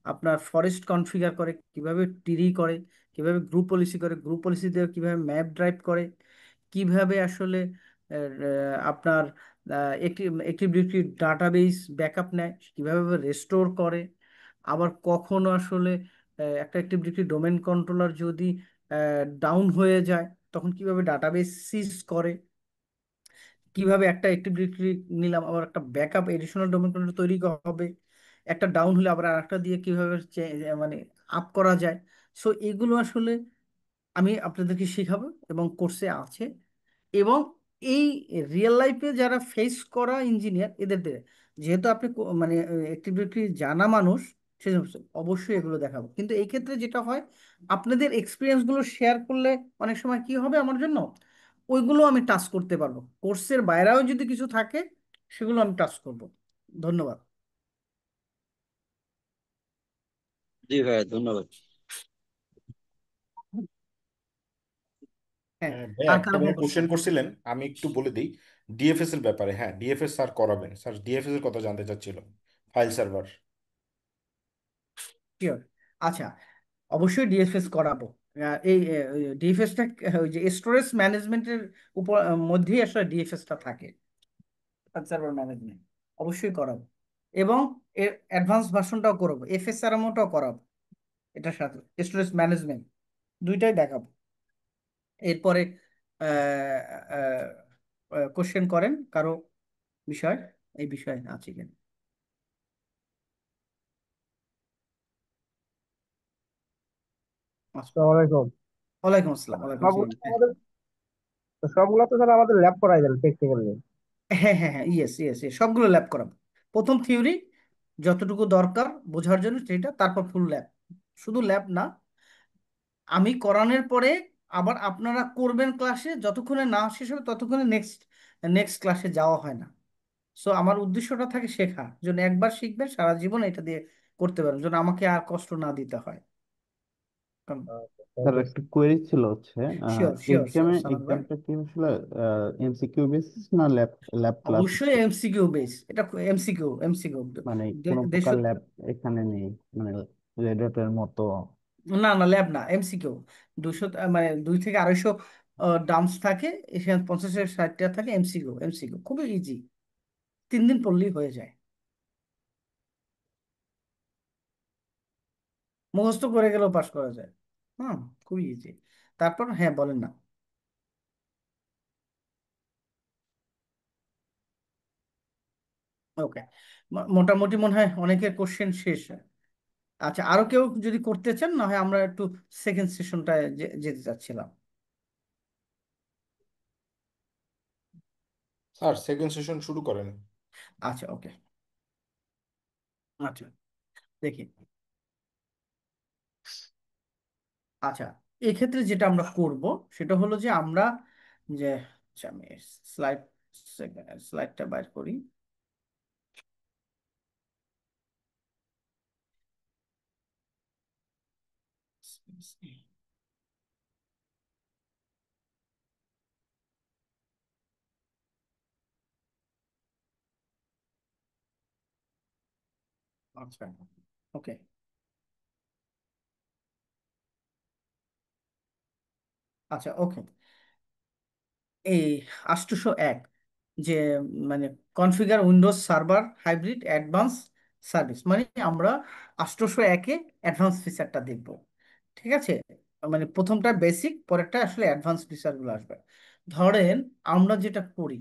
আপনার ফরেস্ট কনফিগার করে, কিভাবে টিরি করে, কিভাবে গ্রুপ পলিসি করে, গ্রুপ পলিসি দিয়ে কিভাবে ম্যাপ ড্রাইভ করে, কিভাবে আসলে আপনার active active directory database backup নেয়, কিভাবে রেস্টোর করে, আবার কখনো আসলে একটা অ্যাক্টিভ ডিরেক্টরি ডোমেন কন্ট্রোলার যদি ডাউন হয়ে যায় তখন কিভাবে ডাটাবেস সিজ করে, কিভাবে একটা অ্যাক্টিভ ডিরেক্টরি নিলাম আবার একটা ব্যাকআপ এডিশনাল ডোমেন কন্ট্রোলার তৈরি হবে, একটা ডাউন হলে আবার আরেকটা দিয়ে কিভাবে মানে আপ করা যায়। সো এগুলো আসলে আমি আপনাদেরকে শেখাবো এবং কোর্সে আছে। এবং এই রিয়েল লাইফে যারা ফেস করা ইঞ্জিনিয়ার এদের দিয়ে, যেহেতু আপনি মানে অ্যাক্টিভিটি জানা মানুষ, সেজন্য অবশ্যই এগুলো দেখাবো। কিন্তু এই ক্ষেত্রে যেটা হয়, আপনাদের এক্সপিরিয়েন্সগুলো শেয়ার করলে অনেক সময় কি হবে আমার জন্য, ওইগুলো আমি টাচ করতে পারবো, কোর্সের বাইরেও যদি কিছু থাকে সেগুলো আমি টাচ করব। ধন্যবাদ। জি ভাইয়া, ধন্যবাদ। হ্যাঁ, ভাই আর একটা কারো কোনো ভাই প্রশ্ন? কোশ্চেন করছিলেন, আমি একটু বলে দিই। ডিএফএস এর ব্যাপারে, হ্যাঁ ডিএফএস স্যার করাবেন, স্যার ডিএফএস এর কথা জানতে চাচ্ছিল, ফাইল সার্ভার। শিওর। আচ্ছা, অবশ্যই ডিএফএস করাবো। এই ডিএফএসটা ওই যে স্টোরেজ ম্যানেজমেন্টের উপর মধ্যেই আসলে ডিএফএসটা থাকে, সার্ভার ম্যানেজমেন্ট, অবশ্যই করাবো। এবং এর অ্যাডভান্স ভার্সনটাও করাবো, এফএসআরএমওটাও করাবো, এটার সাথে স্টোরেজ ম্যানেজমেন্ট দুইটাই দেখাবো। এরপরে কোশ্চেন করেন কারো বিষয়, এই বিষয়ে আছে কিনা। আচ্ছা, আসসালামু আলাইকুম। ওয়ালাইকুম আসসালাম, ওয়ালাইকুম সবগুলো আসসালাম। তো আমাদের সবগুলো তো স্যার আমাদের ল্যাব করাই দেন প্র্যাকটিক্যালি। হ্যাঁ হ্যাঁ হ্যাঁ, ইয়েস ইয়েস, সবগুলো ল্যাব করাবো। প্রথম থিওরি যতটুকু দরকার বোঝার জন্য সেটা, তারপর ফুল ল্যাব। শুধু ল্যাব না, আমি করানোর পরে আবার আপনারা করবেন ক্লাসে, যতক্ষণে না শেষ হবে ততক্ষণে নেক্সট নেক্সট ক্লাসে যাওয়া হয় না। সো আমার উদ্দেশ্যটা থাকে শেখা, যেন একবার শিখবেন সারা জীবন এটা দিয়ে করতে পারেন, যেন আমাকে আর কষ্ট না দিতে হয়। স্যার একটা কোয়েরি ছিল হচ্ছে শিওর শিওর সালাম ভাই। এক্সামটা কি আসলে এমসিকিউ বেসিস না ল্যাব ল্যাব ক্লাস? অবশ্যই এমসিকিউ বেস, এটা এমসিকিউ এমসিকিউ। মানে কোনো দেশ, প্রকার ল্যাব এখানে নেই, মানে রেডটের মতো? না না ল্যাব না, এমসিকিউ। 200 মানে 2 থেকে 250 ডাম্পস থাকে, এখানে 50 থেকে 60টা থাকে এমসিকিউ। এমসিকিউ খুবই ইজি, 3 দিন পড়লেই হয়ে যায়, মুখস্থ করে গেলেও পাস করা যায়। হুম, খুবই ইজি। তারপর হ্যাঁ বলেন না। ওকে, মোটামুটি মনে হয় অনেকের কোশ্চেন শেষ। আচ্ছা, আরো কেউ যদি করতে চান না হয় আমরা একটু সেকেন্ড সেশনটায় যেতে চাচ্ছিলাম। স্যার সেকেন্ড সেশন শুরু করেন। আচ্ছা ওকে, আচ্ছা দেখি। আচ্ছা, এক্ষেত্রে যেটা আমরা করব সেটা হলো যে আমরা যে, আচ্ছা আমি স্লাইড স্লাইডটা বাইর করি। আচ্ছা ওকে, আচ্ছা, ওকে। এই 801 যে মানে configure Windows server hybrid advance service, মানে আমরা 801-এ অ্যাডভান্স ফিচারটা দেখব। ঠিক আছে, মানে প্রথমটা বেসিক, পরেরটা আসলে অ্যাডভান্স ফিচারগুলো আসবে। ধরেন আমরা যেটা করি,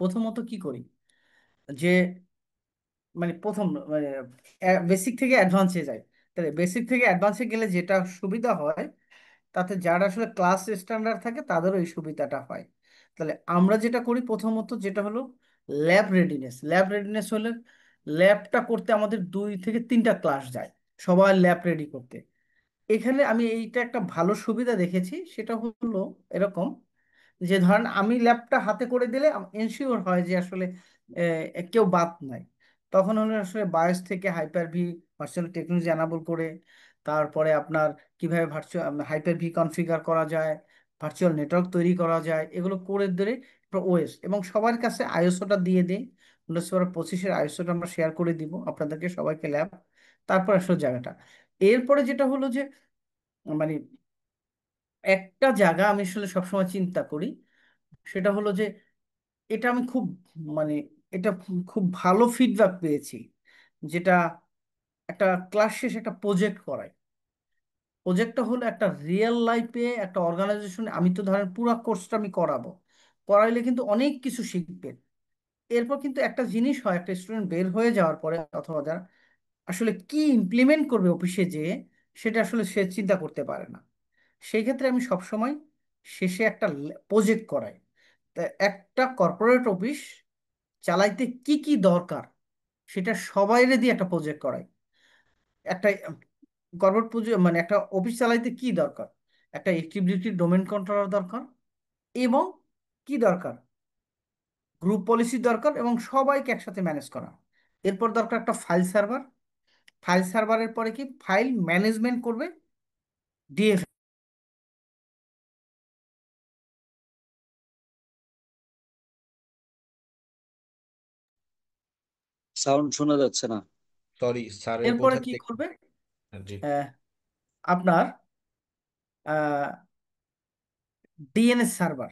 প্রথমত কি করি, যে মানে প্রথম মানে বেসিক থেকে অ্যাডভান্সে যায়। তাহলে বেসিক থেকে অ্যাডভান্সে গেলে যেটা সুবিধা হয়, তাতে যারা আসলে ক্লাস স্ট্যান্ডার্ড থাকে তাদেরও এই সুবিধাটা হয়। তাহলে আমরা যেটা করি প্রথমত, যেটা হলো ল্যাব রেডিনেস। ল্যাব রেডিনেস হলে ল্যাবটা করতে আমাদের 2 থেকে 3টা ক্লাস যায়, সবাই ল্যাব রেডি করতে। এখানে আমি এইটা একটা ভালো সুবিধা দেখেছি, সেটা হলো এরকম, যে ধরেন আমি ল্যাবটা হাতে করে দিলে এনশিওর হয় যে আসলে কেউ বাদ নাই। তখন হলো আসলে বায়োস থেকে hyper V virtual technology enable করে, তারপরে আপনার কিভাবে ভার্চুয়াল হাইপার ভি কনফিগার করা যায়, ভার্চুয়াল নেটওয়ার্ক তৈরি করা যায়, এগুলো করে ধরে ওএস এবং সবার কাছে আইএসওটা দিয়ে দিই। 1925-এর আইএসওটা আমরা শেয়ার করে দিব আপনাদেরকে সবাইকে ল্যাব। তারপর আসলে জায়গাটা, এরপরে যেটা হলো যে মানে একটা জায়গা আমি আসলে সবসময় চিন্তা করি, সেটা হলো যে এটা আমি খুব মানে এটা খুব ভালো ফিডব্যাক পেয়েছি, যেটা একটা ক্লাস শেষে একটা প্রজেক্ট করায়। প্রজেক্টটা হলো একটা রিয়েল লাইফে একটা অর্গানাইজেশন, আমি তো ধরেন পুরো কোর্সটা আমি করাবো, করাইলে কিন্তু অনেক কিছু শিখবে। এরপর কিন্তু একটা জিনিস হয়, একটা স্টুডেন্ট বের হয়ে যাওয়ার পরে অথবা যারা আসলে কি ইমপ্লিমেন্ট করবে অফিসে যেয়ে, সেটা আসলে সে চিন্তা করতে পারে না। সেই ক্ষেত্রে আমি সবসময় শেষে একটা প্রজেক্ট করাই। তা একটা কর্পোরেট অফিস চালাইতে কি কি দরকার, সেটা সবাইরে দিয়ে একটা প্রজেক্ট করাই। একটা কর্পোরেট পুজো মানে একটা অফিস চালাইতে কি দরকার, একটা অ্যাক্টিভিটি ডোমেন কন্ট্রোলার দরকার, এবং কি দরকার, গ্রুপ পলিসি দরকার, এবং সবাইকে একসাথে ম্যানেজ করা। এরপর দরকার একটা ফাইল সার্ভার। ফাইল সার্ভারের পরে কি ফাইল ম্যানেজমেন্ট করবে ডিএফ। সাউন্ড শোনা যাচ্ছে না। সরি, স্যারের এরপরে কি বোঝাতে করবে, জি। আহ, আপনার DNS server,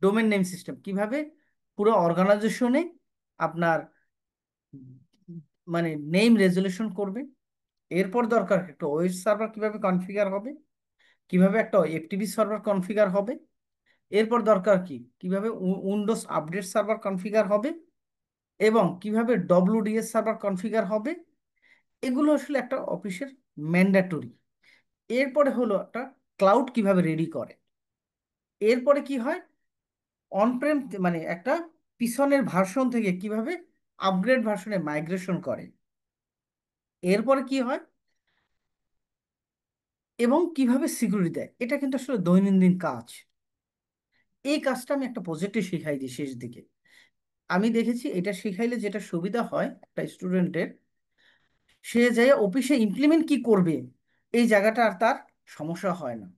domain name system, কিভাবে পুরো অর্গানাইজেশনে আপনার মানে নেম রেজলিউশন করবে। এরপর দরকার একটা ওয়েব সার্ভার কিভাবে কনফিগার হবে, কিভাবে একটা এফটিপি সার্ভার কনফিগার হবে। এরপর দরকার কি, কিভাবে উইন্ডোজ আপডেট সার্ভার কনফিগার হবে, এবং কিভাবে ডব্লিউডিএস সার্ভার কনফিগার হবে। এগুলো আসলে একটা অফিসের ম্যান্ডেটরি। এরপরে হলো একটা ক্লাউড কিভাবে রেডি করে। এরপরে কি হয়, অনপ্রেম মানে একটা পিছনের ভার্সন থেকে কিভাবে আপগ্রেড ভার্সনে মাইগ্রেশন করে। এরপরে কি হয়, এবং কিভাবে সিকিউরিটি দেয়। এটা কিন্তু আসলে দৈনন্দিন কাজ। এই কাজটা আমি একটা প্রজেক্টে শিখাই দিই শেষ দিকে। আমি দেখেছি এটা শিখাইলে যেটা সুবিধা হয় একটা স্টুডেন্টের, সে যাই অফিসে ইমপ্লিমেন্ট কি করবে এই জায়গাটা আর তার সমস্যা হয় না।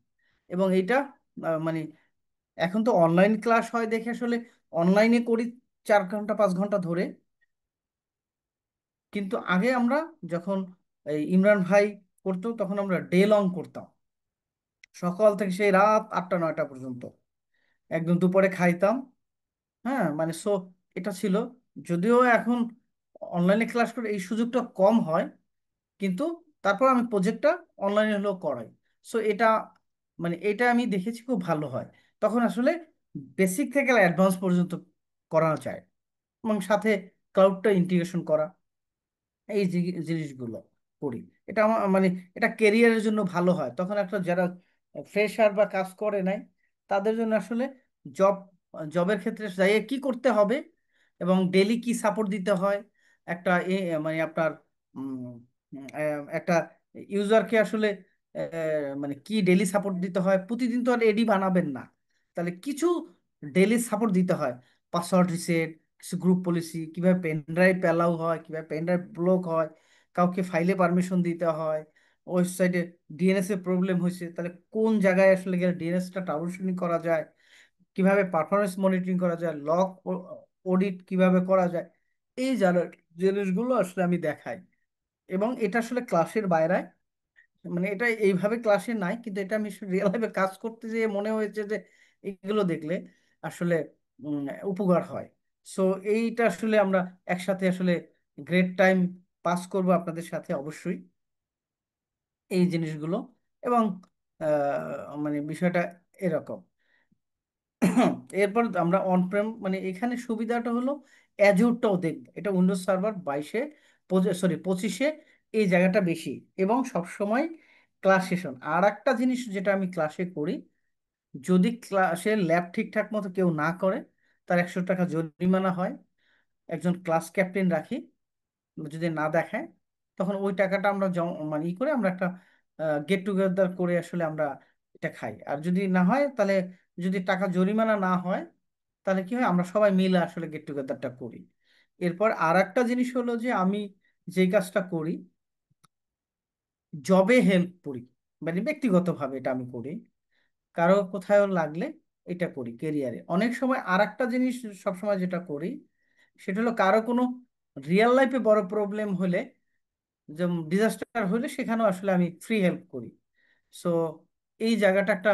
এবং এটা মানে এখন তো অনলাইন ক্লাস হয় দেখে আসলে অনলাইনে করি 4 ঘন্টা 5 ঘন্টা ধরে। কিন্তু আগে আমরা যখন এই ইমরান ভাই করতো তখন আমরা ডে লং করতাম, সকাল থেকে সেই রাত 8টা 9টা পর্যন্ত, একদম দুপুরে খাইতাম। হ্যাঁ মানে সো এটা ছিল, যদিও এখন অনলাইনে ক্লাস করে এই সুযোগটা কম হয়, কিন্তু তারপর আমি প্রজেক্টটা অনলাইনে হলেও করাই। সো এটা মানে এটা আমি দেখেছি খুব ভালো হয়। তখন আসলে বেসিক থেকে অ্যাডভান্স পর্যন্ত করানো যায়, এবং সাথে ক্লাউডটা ইন্টিগ্রেশন করা, এই জিনিসগুলো করি। এটা আমার মানে এটা কেরিয়ারের জন্য ভালো হয়। তখন একটা যারা ফ্রেশার বা কাজ করে নাই, তাদের জন্য আসলে জব জবের ক্ষেত্রে যাই কি করতে হবে, এবং ডেলি কি সাপোর্ট দিতে হয় একটা মানে আপনার একটা ইউজারকে আসলে মানে কি ডেলি সাপোর্ট দিতে হয়। প্রতিদিন তো আর এডি বানাবেন না, তাহলে কিছু ডেলি সাপোর্ট দিতে হয়। পাসওয়ার্ড রিসেট, কিছু গ্রুপ পলিসি, কিভাবে পেন ড্রাইভ অ্যালাউ হয়, কিভাবে পেন ড্রাইভ ব্লক হয়, কাউকে ফাইলে পারমিশন দিতে হয়, ওয়েবসাইটে ডিএনএস এর প্রবলেম হয়েছে তাহলে কোন জায়গায় আসলে গেলে ডিএনএসটা ট্রাবলশুটিং করা যায়, কিভাবে পারফরমেন্স মনিটরিং করা যায়, লগ অডিট কিভাবে করা যায়। এই জিনিসগুলো আসলে আমি দেখাই, এবং এটা আসলে ক্লাসের বাইরে মানে এটা এইভাবে ক্লাসে নাই, কিন্তু এটা আমি রিয়েল লাইফে কাজ করতে যেয়ে মনে হয়েছে যে এগুলো দেখলে আসলে উম, উপকার হয়। সো এইটা আসলে আমরা একসাথে আসলে গ্রেট টাইম পাস করব আপনাদের সাথে অবশ্যই এই জিনিসগুলো। এবং মানে বিষয়টা এরকম। এরপর আমরা অন প্রেম, মানে এখানে সুবিধাটা হলো অ্যাজুরটাও দেখবো, এটা উইন্ডোজ সার্ভার 22-এ, সরি 25-এ এই জায়গাটা বেশি। এবং সব সময় ক্লাস সেশন, আর একটা জিনিস যেটা আমি ক্লাসে করি, যদি ক্লাসে ল্যাব ঠিকঠাক মতো কেউ না করে তার 100 টাকা জরিমানা হয়। একজন ক্লাস ক্যাপ্টেন রাখি, যদি না দেখায় তখন ওই টাকাটা আমরা মানে ই করে আমরা একটা গেট টুগেদার করে আসলে আমরা এটা খাই। আর যদি না হয় তাহলে, যদি টাকা জরিমানা না হয় তাহলে কি হয়, আমরা সবাই মিলে আসলে গেট টুগেদারটা করি। এরপর আর একটা জিনিস হলো যে আমি যে কাজটা করি, জবে হেল্প করি, মানে ব্যক্তিগতভাবে এটা আমি করি, কারো কোথাও লাগলে এটা করি কেরিয়ারে। অনেক সময় আর একটা জিনিস সবসময় যেটা করি সেটা হলো কারো কোনো রিয়েল লাইফে বড় প্রবলেম হলে, যেমন ডিজাস্টার হলে, সেখানেও আসলে আমি ফ্রি হেল্প করি। সো এই জায়গাটা একটা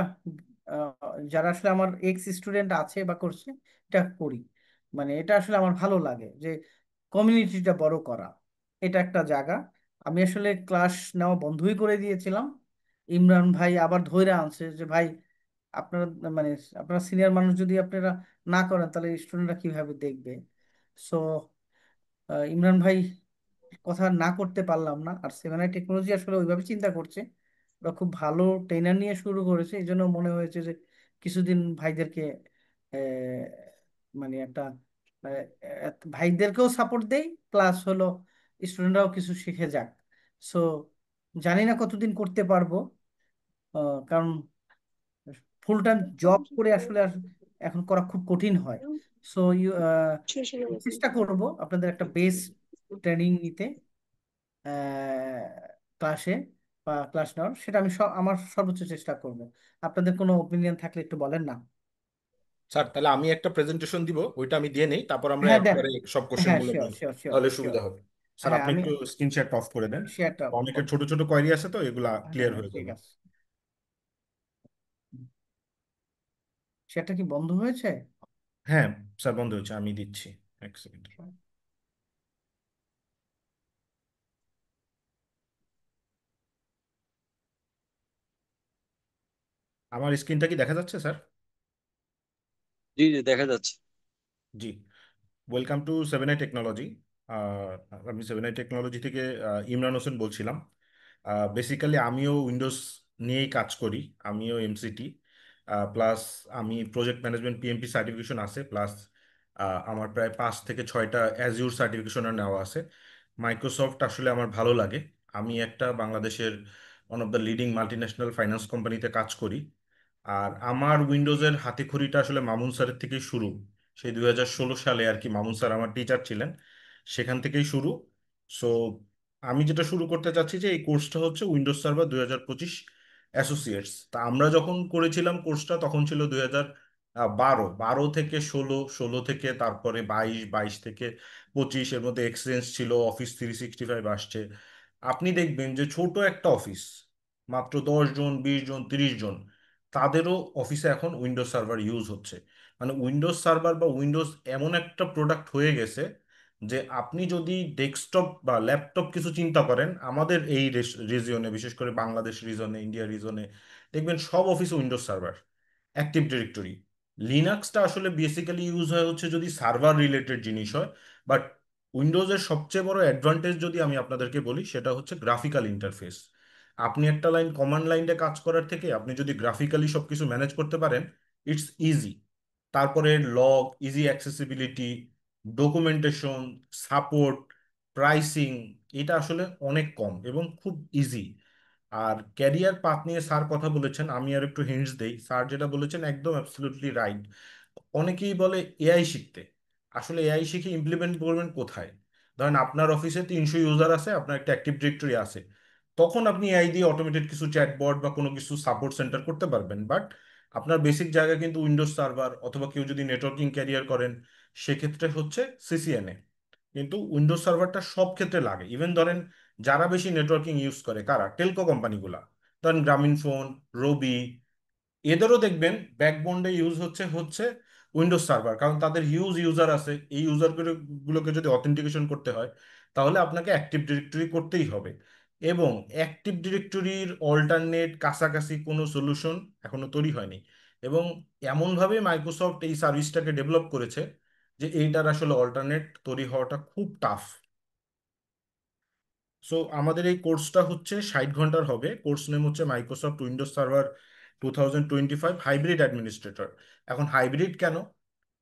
যারা আসলে আমার এক্স স্টুডেন্ট আছে বা করছে, এটা করি। মানে এটা আসলে আমার ভালো লাগে যে কমিউনিটিটা বড় করা, এটা একটা জায়গা। আমি আসলে ক্লাস নেওয়া বন্ধই করে দিয়েছিলাম। ইমরান ভাই আবার ধইরা আনছে যে ভাই আপনারা, মানে আপনারা সিনিয়র মানুষ যদি আপনারা না করেন তাহলে স্টুডেন্টরা কিভাবে দেখবে। সো ইমরান ভাই কথা না করতে পারলাম না। আর 7i টেকনোলজি আসলে ওইভাবে চিন্তা করছে, ওরা খুব ভালো ট্রেনার নিয়ে শুরু করেছে, এই জন্য মনে হয়েছে যে কিছুদিন ভাইদেরকে আহ, মানে একটা ভাইদেরকেও সাপোর্ট দেই, প্লাস হলো স্টুডেন্টরাও কিছু শিখে যাক। সো জানি না কতদিন করতে পারবো, কারণ ফুল টাইম জব করে আসলে এখন করা খুব কঠিন হয়। সো চেষ্টা করব আপনাদের একটা বেস ট্রেনিং নিতে ক্লাসে বা ক্লাস নেওয়ার, সেটা আমি আমার সর্বোচ্চ চেষ্টা করব। আপনাদের কোনো ওপিনিয়ন থাকলে একটু বলেন না। স্যার, তাহলে আমি একটা প্রেজেন্টেশন দিব, ওইটা আমি দিয়ে নেই, তারপর আমরা হ্যাঁ দেন। একবারে সব কোশ্চেন হ্যাঁ গুলো শিওর নিই, শিওর শিওর তাহলে শিওর। সুবিধা হবে। স্যার, হ্যাঁ আপনি আমি একটু স্ক্রিন শেয়ারটা অফ করে দেন। শেয়ারটা অনেকের ছোট ছোট কোয়েরি আছে তো, এগুলা হ্যাঁ ক্লিয়ার হ্যাঁ হয়ে ঠিক যাবে। আছে। শেয়ারটা কি বন্ধ হয়েছে? হ্যাঁ স্যার, বন্ধ হয়েছে, আমি দিচ্ছি, এক সেকেন্ড। আমার স্ক্রিনটা কি দেখা যাচ্ছে স্যার? জি জি, দেখা যাচ্ছে। জি। Welcome to 7i technology. আমি 7i টেকনোলজি থেকে ইমরান হোসেন বলছিলাম। বেসিক্যালি আমিও উইন্ডোজ নিয়েই কাজ করি, আমিও এমসিটি প্লাস আমি প্রজেক্ট ম্যানেজমেন্ট পিএমপি সার্টিফিকেশন আছে, প্লাস আমার প্রায় 5 থেকে 6টা অ্যাজিউর সার্টিফিকেশনের নেওয়া আছে। মাইক্রোসফট আসলে আমার ভালো লাগে। আমি একটা বাংলাদেশের one of the leading multinational finance কোম্পানিতে কাজ করি। আর আমার উইন্ডোজের হাতেখড়িটা আসলে মামুন স্যারের থেকেই শুরু। সেই 2016 সালে আর কি মামুন স্যার আমার টিচার ছিলেন, সেখান থেকেই শুরু। সো আমি যেটা শুরু করতে চাচ্ছি যে এই কোর্সটা হচ্ছে উইন্ডোজ সার্ভার 2025 অ্যাসোসিয়েটস। তা আমরা যখন করেছিলাম কোর্সটা তখন ছিল 2012 থেকে 16 থেকে তারপরে 22 থেকে 25, এর মধ্যে এক্সচেঞ্জ ছিল, অফিস 365 আসছে। আপনি দেখবেন যে ছোট একটা অফিস, মাত্র 10 জন, 20 জন, 30 জন, তাদেরও অফিসে এখন উইন্ডোজ সার্ভার ইউজ হচ্ছে। মানে উইন্ডোজ সার্ভার বা উইন্ডোজ এমন একটা প্রোডাক্ট হয়ে গেছে যে আপনি যদি ডেস্কটপ বা ল্যাপটপ কিছু চিন্তা করেন, আমাদের এই রিজিয়নে, বিশেষ করে বাংলাদেশ রিজনে, ইন্ডিয়া রিজনে, দেখবেন সব অফিসে উইন্ডোজ সার্ভার, অ্যাক্টিভ ডিরেক্টরি। লিনাক্সটা আসলে বেসিক্যালি ইউজ হয় হচ্ছে যদি সার্ভার রিলেটেড জিনিস হয়। বাট উইন্ডোজের সবচেয়ে বড় অ্যাডভান্টেজ যদি আমি আপনাদেরকে বলি, সেটা হচ্ছে গ্রাফিক্যাল ইন্টারফেস। আপনি একটা লাইন কমান্ড লাইনে কাজ করার থেকে আপনি যদি গ্রাফিক্যালি সবকিছু ম্যানেজ করতে পারেন, ইটস ইজি। তারপরে log, easy accessibility, documentation, support, pricing, এটা আসলে অনেক কম এবং খুব ইজি। আর ক্যারিয়ার পাথ নিয়ে স্যার কথা বলেছেন, আমি আর একটু হিন্টস দেই। স্যার যেটা বলেছেন একদম অ্যাবসলিউটলি রাইট। অনেকেই বলে এআই শিখতে, আসলে এআই শিখে ইমপ্লিমেন্ট করবেন কোথায়? ধরেন আপনার অফিসে 300 ইউজার আছে, আপনার একটা অ্যাক্টিভ ডিরেক্টরি আছে, তখন আপনি এআই দিয়ে অটোমেটেড কিছু চ্যাটবট বা কোনো কিছু সাপোর্ট সেন্টার করতে পারবেন। বাট আপনার বেসিক জায়গা কিন্তু উইন্ডোজ সার্ভার, অথবা কেউ যদি নেটওয়ার্কিং ক্যারিয়ার করেন সেক্ষেত্রে হচ্ছে সিসিএনএ। কিন্তু উইন্ডোজ সার্ভারটা সব ক্ষেত্রে লাগে। ইভেন ধরেন যারা বেশি নেটওয়ার্কিং ইউজ করে কারা? টেলকো কোম্পানিগুলা, ধরেন গ্রামীণ ফোন, রবি, এদেরও দেখবেন ব্যাকবোন্ডে ইউজ হচ্ছে হচ্ছে উইন্ডোজ সার্ভার, কারণ তাদের হিউজ ইউজার আছে। এই ইউজার গুলোকে যদি অথেন্টিকেশন করতে হয় তাহলে আপনাকে অ্যাক্টিভ ডিরেক্টরি করতেই হবে, এবং অ্যাক্টিভ ডিরেক্টরির অল্টারনেট কাছাকাছি কোনো সলিউশন এখনো তৈরি হয়নি। এবং এমনভাবে মাইক্রোসফট এই সার্ভিসটাকে ডেভেলপ করেছে যে এইটার আসলে অল্টারনেট তৈরি হওয়াটা খুব টাফ। সো আমাদের এই কোর্সটা হচ্ছে 60 ঘন্টার হবে। কোর্স নেম হচ্ছে Microsoft Windows server 2025 hybrid administrator. এখন হাইব্রিড কেন?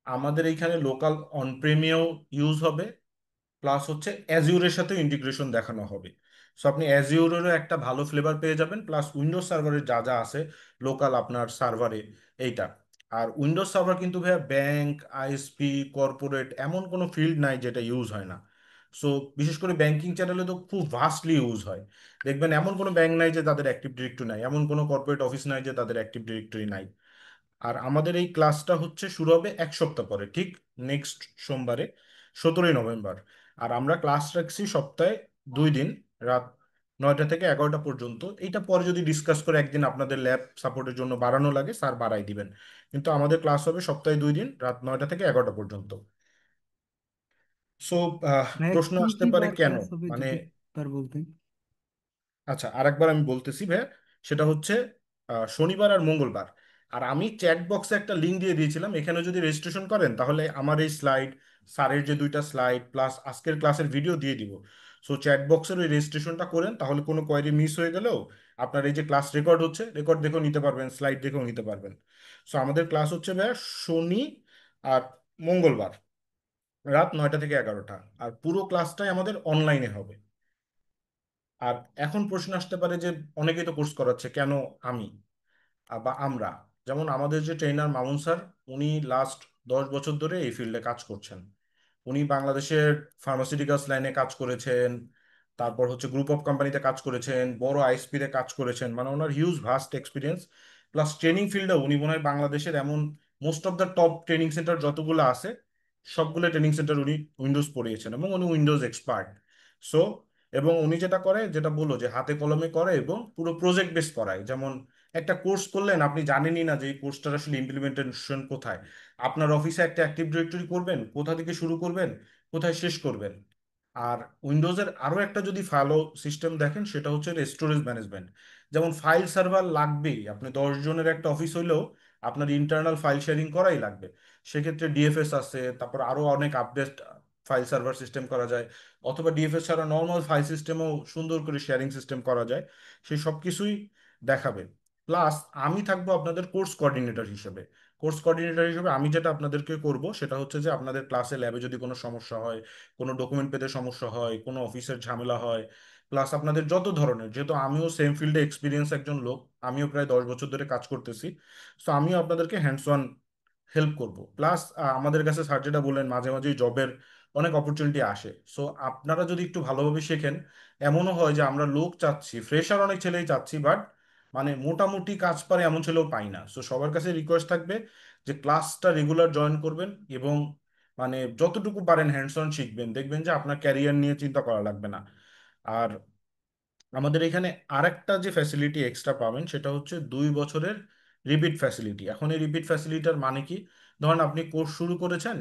আমাদের এইখানে লোকাল অন প্রেমিয়াও ইউজ হবে, প্লাস হচ্ছে অ্যাজিউরের সাথে ইন্টিগ্রেশন দেখানো হবে। সো আপনি অ্যাজিউরেরও একটা ভালো ফ্লেভার পেয়ে যাবেন, প্লাস উইন্ডোজ সার্ভারে যা যা আছে লোকাল আপনার সার্ভারে এইটা। আর উইন্ডোজ সার্ভার কিন্তু ভাইয়া ব্যাংক, আইএসপি, কর্পোরেট এমন কোনো ফিল্ড নাই যেটা ইউজ হয় না। সো বিশেষ করে ব্যাংকিং চ্যানেলে তো খুব ভাস্টলি ইউজ হয়। দেখবেন এমন কোনো ব্যাংক নাই যে তাদের অ্যাক্টিভ ডিরেক্টরি নাই, এমন কোনো কর্পোরেট অফিস নাই যে তাদের অ্যাক্টিভ ডিরেক্টরি নাই। আর আমাদের এই ক্লাসটা হচ্ছে শুরু হবে 1 সপ্তাহ পরে, ঠিক নেক্সট সোমবারে, 17ই নভেম্বর। আর আমরা ক্লাস রাখছি সপ্তাহে 2 দিন, রাত 9টা থেকে 11টা পর্যন্ত। এইটা পরে যদি ডিসকাস করে একদিন আপনাদের ল্যাব সাপোর্টের জন্য বাড়ানো লাগে স্যার বাড়াই দিবেন, কিন্তু আমাদের ক্লাস হবে সপ্তাহে 2 দিন, রাত 9টা থেকে 11টা পর্যন্ত। সো ভাইয়া প্রশ্ন কি আসতে কি পারে বার কেন, ক্লাস হবে মানে, যদি একবার বলতেন? আচ্ছা আরেকবার আমি বলতেছি ভাই, সেটা হচ্ছে শনিবার আর মঙ্গলবার। আর আমি চ্যাট বক্সে একটা লিঙ্ক দিয়ে দিয়েছিলাম, এখানে যদি রেজিস্ট্রেশন করেন তাহলে আমার এই স্লাইড, স্যারের যে 2টা স্লাইড প্লাস আজকের ক্লাসের ভিডিও দিয়ে দিব। সো চ্যাট বক্সের ওই রেজিস্ট্রেশনটা করেন, তাহলে কোনো কোয়ারি মিস হয়ে গেলেও আপনার এই যে ক্লাস রেকর্ড হচ্ছে, রেকর্ড দেখেও নিতে পারবেন, স্লাইড দেখেও নিতে পারবেন। সো আমাদের ক্লাস হচ্ছে ভাইয়া শনি আর মঙ্গলবার, রাত 9টা থেকে 11টা। আর পুরো ক্লাসটাই আমাদের অনলাইনে হবে। আর এখন প্রশ্ন আসতে পারে যে অনেকেই তো কোর্স করাচ্ছে, কেন আমি বা আমরা? যেমন আমাদের যে ট্রেনার মামুন স্যার, উনি লাস্ট 10 বছর ধরে এই ফিল্ডে কাজ করছেন। উনি বাংলাদেশের ফার্মাসিউটিক্যালস লাইনে কাজ করেছেন, তারপর হচ্ছে গ্রুপ অফ কোম্পানিতে কাজ করেছেন, বড় আইএসপি তে কাজ করেছেন, মানে ওনার huge vast experience. Plus training ফিল্ডে উনি মনে হয় বাংলাদেশের এমন most of the top training centre যতগুলো আছে সবগুলো ট্রেনিং সেন্টার উনি উইন্ডোজ পড়িয়েছেন, এবং উনি উইন্ডোজ এক্সপার্ট। সো এবং উনি যেটা করে, যেটা বললো যে হাতে কলমে করে এবং পুরো প্রজেক্ট বেস করায়। যেমন একটা কোর্স করলেন, আপনি জানেনই না যে এই কোর্সটার আসলে ইমপ্লিমেন্টেশন কোথায়। আপনার অফিসে একটা অ্যাক্টিভ ডিরেক্টরি করবেন, কোথা থেকে শুরু করবেন, কোথায় শেষ করবেন। আর উইন্ডোজের আরো একটা যদি ভালো সিস্টেম দেখেন সেটা হচ্ছে স্টোরেজ ম্যানেজমেন্ট। যেমন ফাইল সার্ভার লাগবেই, আপনি 10 জনের একটা অফিস হইলেও আপনার ইন্টারনাল ফাইল শেয়ারিং করাই লাগবে। সেক্ষেত্রে ডিএফএস আছে, তারপর আরো অনেক আপডেট ফাইল সার্ভার সিস্টেম করা যায়, অথবা ডিএফএস ছাড়া নর্মাল ফাইল সিস্টেমও সুন্দর করে শেয়ারিং সিস্টেম করা যায়। সেই সব কিছুই দেখাবে। প্লাস আমি থাকবো আপনাদের কোর্স কোঅর্ডিনেটর হিসেবে। কোর্স কোঅর্ডিনেটর হিসেবে আমি যেটা আপনাদেরকে করব সেটা হচ্ছে যে আপনাদের ক্লাসে ল্যাবে যদি কোনো সমস্যা হয়, কোনো ডকুমেন্ট পেতে সমস্যা হয়, কোনো অফিসের ঝামেলা হয়, প্লাস আপনাদের যত ধরনের, যেহেতু আমিও সেম ফিল্ডে এক্সপিরিয়েন্স একজন লোক, আমিও প্রায় 10 বছর ধরে কাজ করতেছি, তো আমিও আপনাদেরকে হ্যান্ডস অন হেল্প করব। প্লাস আমাদের কাছে স্যার যেটা বললেন, মাঝে মাঝে জবের অনেক অপরচুনিটি আসে। সো আপনারা যদি একটু ভালোভাবে শেখেন, এমনও হয় যে আমরা লোক চাচ্ছি, ফ্রেশার অনেক ছেলেই চাচ্ছি, বাট মানে মোটামুটি কাজ পারে এমন ছেলেও পাই না। সো সবার কাছে রিকোয়েস্ট থাকবে যে ক্লাসটা রেগুলার জয়েন করবেন, এবং মানে যতটুকু পারেন হ্যান্ডস অন শিখবেন, দেখবেন যে আপনার ক্যারিয়ার নিয়ে চিন্তা করা লাগবে না। আর আমাদের এখানে আরেকটা যে ফ্যাসিলিটি এক্সট্রা পাবেন সেটা হচ্ছে 2 বছরের রিপিট ফ্যাসিলিটি। এখন এই রিপিট ফ্যাসিলিটির মানে কি? ধরেন আপনি কোর্স শুরু করেছেন,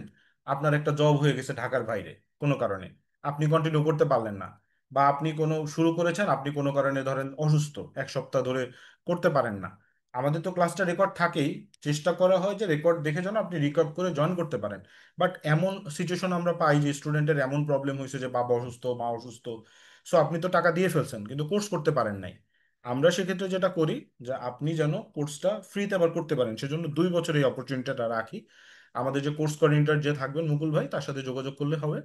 আপনার একটা জব হয়ে গেছে ঢাকার বাইরে কোনো কারণে, আপনি কন্টিনিউ করতে পারলেন না, বা আপনি কোনো শুরু করেছেন, আপনি কোনো কারণে ধরেন অসুস্থ, 1 সপ্তাহ ধরে করতে পারেন না। আমাদের তো ক্লাসটা রেকর্ড থাকেই, চেষ্টা করা হয় যে রেকর্ড দেখে যেন আপনি রিকর্ড করে জয়েন করতে পারেন। বাট এমন সিচুয়েশন আমরা পাই যে স্টুডেন্টের এমন প্রবলেম হয়েছে যে বাবা অসুস্থ, মা অসুস্থ, সো আপনি তো টাকা দিয়ে ফেলছেন কিন্তু কোর্স করতে পারেন নাই। আমরা সেক্ষেত্রে যেটা করি যে আপনি যেন কোর্সটা ফ্রিতে আবার করতে পারেন, সেজন্য 2 বছর এই অপরচুনিটিটা রাখি। আমাদের যে কোর্স কোঅর্ডিনেটর যে থাকবেন মুকুল ভাই, তার সাথে যোগাযোগ করলে হবে,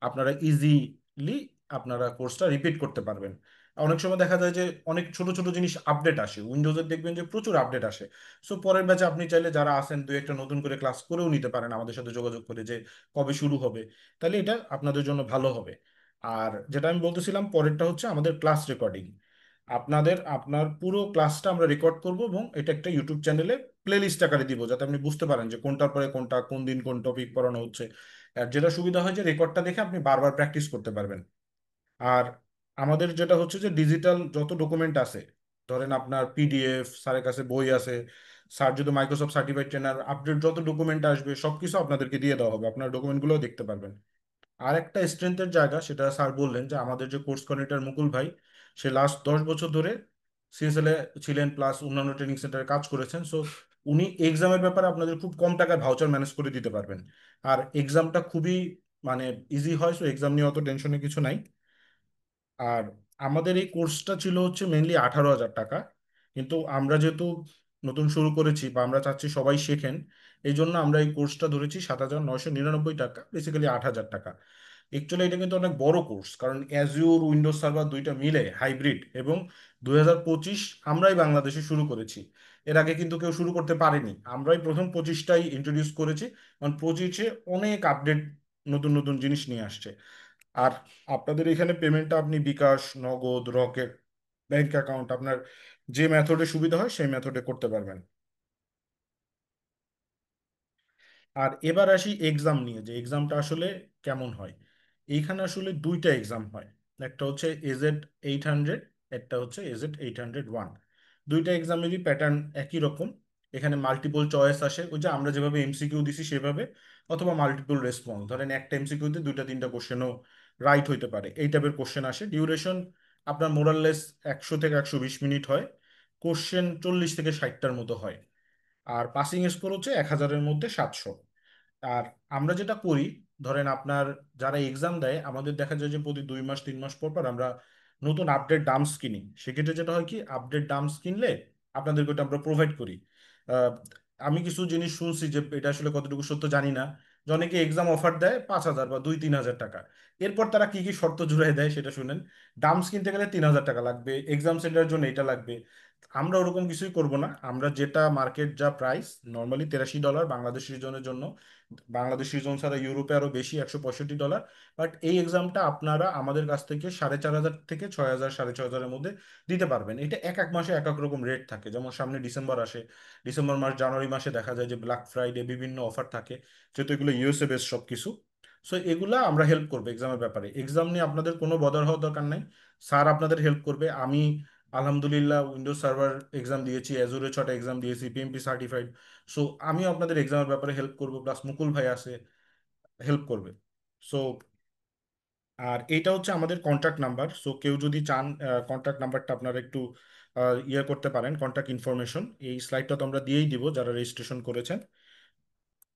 আপনারা ইজিলি আপনারা কোর্সটা রিপিট করতে পারবেন। অনেক সময় দেখা যায় যে অনেক ছোট ছোট জিনিস আপডেট আসে উইন্ডোজের, দেখবেন যে প্রচুর আপডেট আসে। সো পরের ব্যাচে আপনি চাইলে যারা আছেন 2 একটা নতুন করে ক্লাস করেও নিতে পারেন আমাদের সাথে যোগাযোগ করে যে কবে শুরু হবে, তাহলে এটা আপনাদের জন্য ভালো হবে। আর যেটা আমি বলতেছিলাম পরেরটা হচ্ছে আমাদের ক্লাস রেকর্ডিং। আপনার পুরো ক্লাসটা আমরা রেকর্ড করব এবং এটা একটা ইউটিউব চ্যানেলে প্লে লিস্ট আকারে দিব, যাতে আপনি বুঝতে পারেন যে কোনটার পরে কোনটা, কোন দিন কোন টপিক পড়ানো হচ্ছে। আর যেটা সুবিধা হয় যে রেকর্ডটা দেখে আপনি বারবার প্র্যাকটিস করতে পারবেন। আর আমাদের যেটা হচ্ছে যে ডিজিটাল যত ডকুমেন্ট আছে, ধরেন আপনার পিডিএফ, স্যারের কাছে বই আছে, স্যার যদি মাইক্রোসফট সার্টিফাইড ট্রেনার, আপডেট যত ডকুমেন্ট আসবে সবকিছু আপনাদেরকে দিয়ে দেওয়া হবে, আপনার ডকুমেন্টগুলো দেখতে পারবেন। আর একটা স্ট্রেংথের জায়গা, সেটা স্যার বললেন যে আমাদের যে কোর্স কোঅর্ডিনেটর মুকুল ভাই, সে লাস্ট 10 বছর ধরে সিএসএল এ ছিলেন, প্লাস অন্যান্য ট্রেনিং সেন্টারে কাজ করেছেন। সো উনি এক্সামের ব্যাপারে আপনাদের খুব কম টাকায় ভাউচার ম্যানেজ করে দিতে পারবেন। আর এক্সামটা খুবই মানে ইজি হয়, সো এক্সাম নিয়ে অত টেনশনের কিছু নাই। আর আমাদের এই কোর্সটা ছিল হচ্ছে মেনলি 18,000 টাকা, কিন্তু আমরা যেহেতু নতুন শুরু করেছি বা আমরা চাচ্ছি সবাই শেখেন, এই জন্য আমরা এই কোর্সটা ধরেছি 7,999 টাকা, বেসিক্যালি 8,000 টাকা। অ্যাকচুয়ালি এটা কিন্তু অনেক বড় কোর্স, কারণ অ্যাজিওর উইন্ডোজ সার্ভার দুইটা মিলে হাইব্রিড, এবং 2025 আমরাই বাংলাদেশে শুরু করেছি। এর আগে কিন্তু কেউ শুরু করতে পারেনি, আমরাই প্রথম 25টাই ইন্ট্রোডিউস করেছি, কারণ 25-এ অনেক আপডেট, নতুন নতুন জিনিস নিয়ে আসছে। আর আপনাদের এখানে পেমেন্টটা আপনি বিকাশ, নগদ, রকেট, ব্যাংক অ্যাকাউন্ট, আপনার যে মেথডে সুবিধা হয় সেই মেথডে করতে পারবেন। আর এবার আসি এক্সাম নিয়ে, যে এক্সামটা আসলে কেমন হয়। এইখানে আসলে দুইটা এক্সাম হয়, একটা হচ্ছে AZ 800, একটা হচ্ছে AZ 801। দুইটা এক্সামেরই প্যাটার্ন একই রকম। এখানে মাল্টিপল চয়েস আসে, ওই যে আমরা যেভাবে এমসিকিউ দিছি সেভাবে, অথবা মাল্টিপল রেসপন্স, ধরেন একটা এমসিকিউতে দুইটা তিনটা কোশ্চেনও রাইট হইতে পারে, এই টাইপের কোশ্চেন আসে। ডিউরেশন আপনার মোরাললেস 100 থেকে 120 মিনিট হয়। কোশ্চেন 40 থেকে 60টার মতো হয়। আর পাসিং স্কোর হচ্ছে 1000-এর মধ্যে 700। আর আমরা যেটা করি, ধরেন আপনার যারা এক্সাম দেয়, আমাদের দেখা যায় যে প্রতি 2 মাস 3 মাস পর পর আমরা নতুন আপডেট ডাম্পস কিনি। সেক্ষেত্রে যেটা হয় কি, আপডেট ডাম্পস কিনলে আপনাদেরকে ওটা আমরা প্রোভাইড করি। আহ, আমি কিছু জিনিস শুনছি, যে এটা আসলে কতটুকু সত্য জানি না, যে অনেকে এক্সাম অফার দেয় 5,000 বা 2-3 হাজার টাকা, এরপর তারা কি কি শর্ত জুড়ে দেয় সেটা শুনেন। ডাম্পস কিনতে গেলে 3,000 টাকা লাগবে, এক্সাম সেন্টারের জন্য এটা লাগবে। আমরা ওরকম কিছুই করব না, আমরা যেটা মার্কেট যা প্রাইস, নর্মালি $83 বাংলাদেশ রিজনের জন্য, বাংলাদেশ রিজন ছাড়া ইউরোপে আরো বেশি, $165। বাট এই এক্সামটা আপনারা আমাদের কাছ থেকে 4,500 থেকে 6,000, 6,500-এর মধ্যে দিতে পারবেন। এটা এক এক মাসে এক এক রকম রেট থাকে, যেমন সামনে ডিসেম্বর আসে, ডিসেম্বর মাস জানুয়ারি মাসে দেখা যায় যে ব্ল্যাক ফ্রাইডে বিভিন্ন অফার থাকে, যেহেতু এগুলো ইউএসএ বেস সব কিছু। সো এগুলা আমরা হেল্প করবো এক্সামের ব্যাপারে, এক্সাম নিয়ে আপনাদের কোনো বদার হওয়ার দরকার নাই, স্যার আপনাদের হেল্প করবে। আমি আলহামদুলিল্লাহ উইন্ডোজ সার্ভার এক্সাম দিয়েছি, অ্যাজুরে 6টা এক্সাম দিয়েছি, পিএমপি সার্টিফাইড। সো আমিও আপনাদের এক্সামের ব্যাপারে হেল্প করবো, প্লাস মুকুল ভাই আছে, হেল্প করবে। সো আর এইটা হচ্ছে আমাদের কন্ট্যাক্ট নাম্বার, সো কেউ যদি চান কন্ট্যাক্ট নাম্বারটা আপনারা একটু ইয়ে করতে পারেন, কন্ট্যাক্ট ইনফরমেশন এই স্লাইডটা তো আমরা দিয়েই দিব যারা রেজিস্ট্রেশন করেছেন।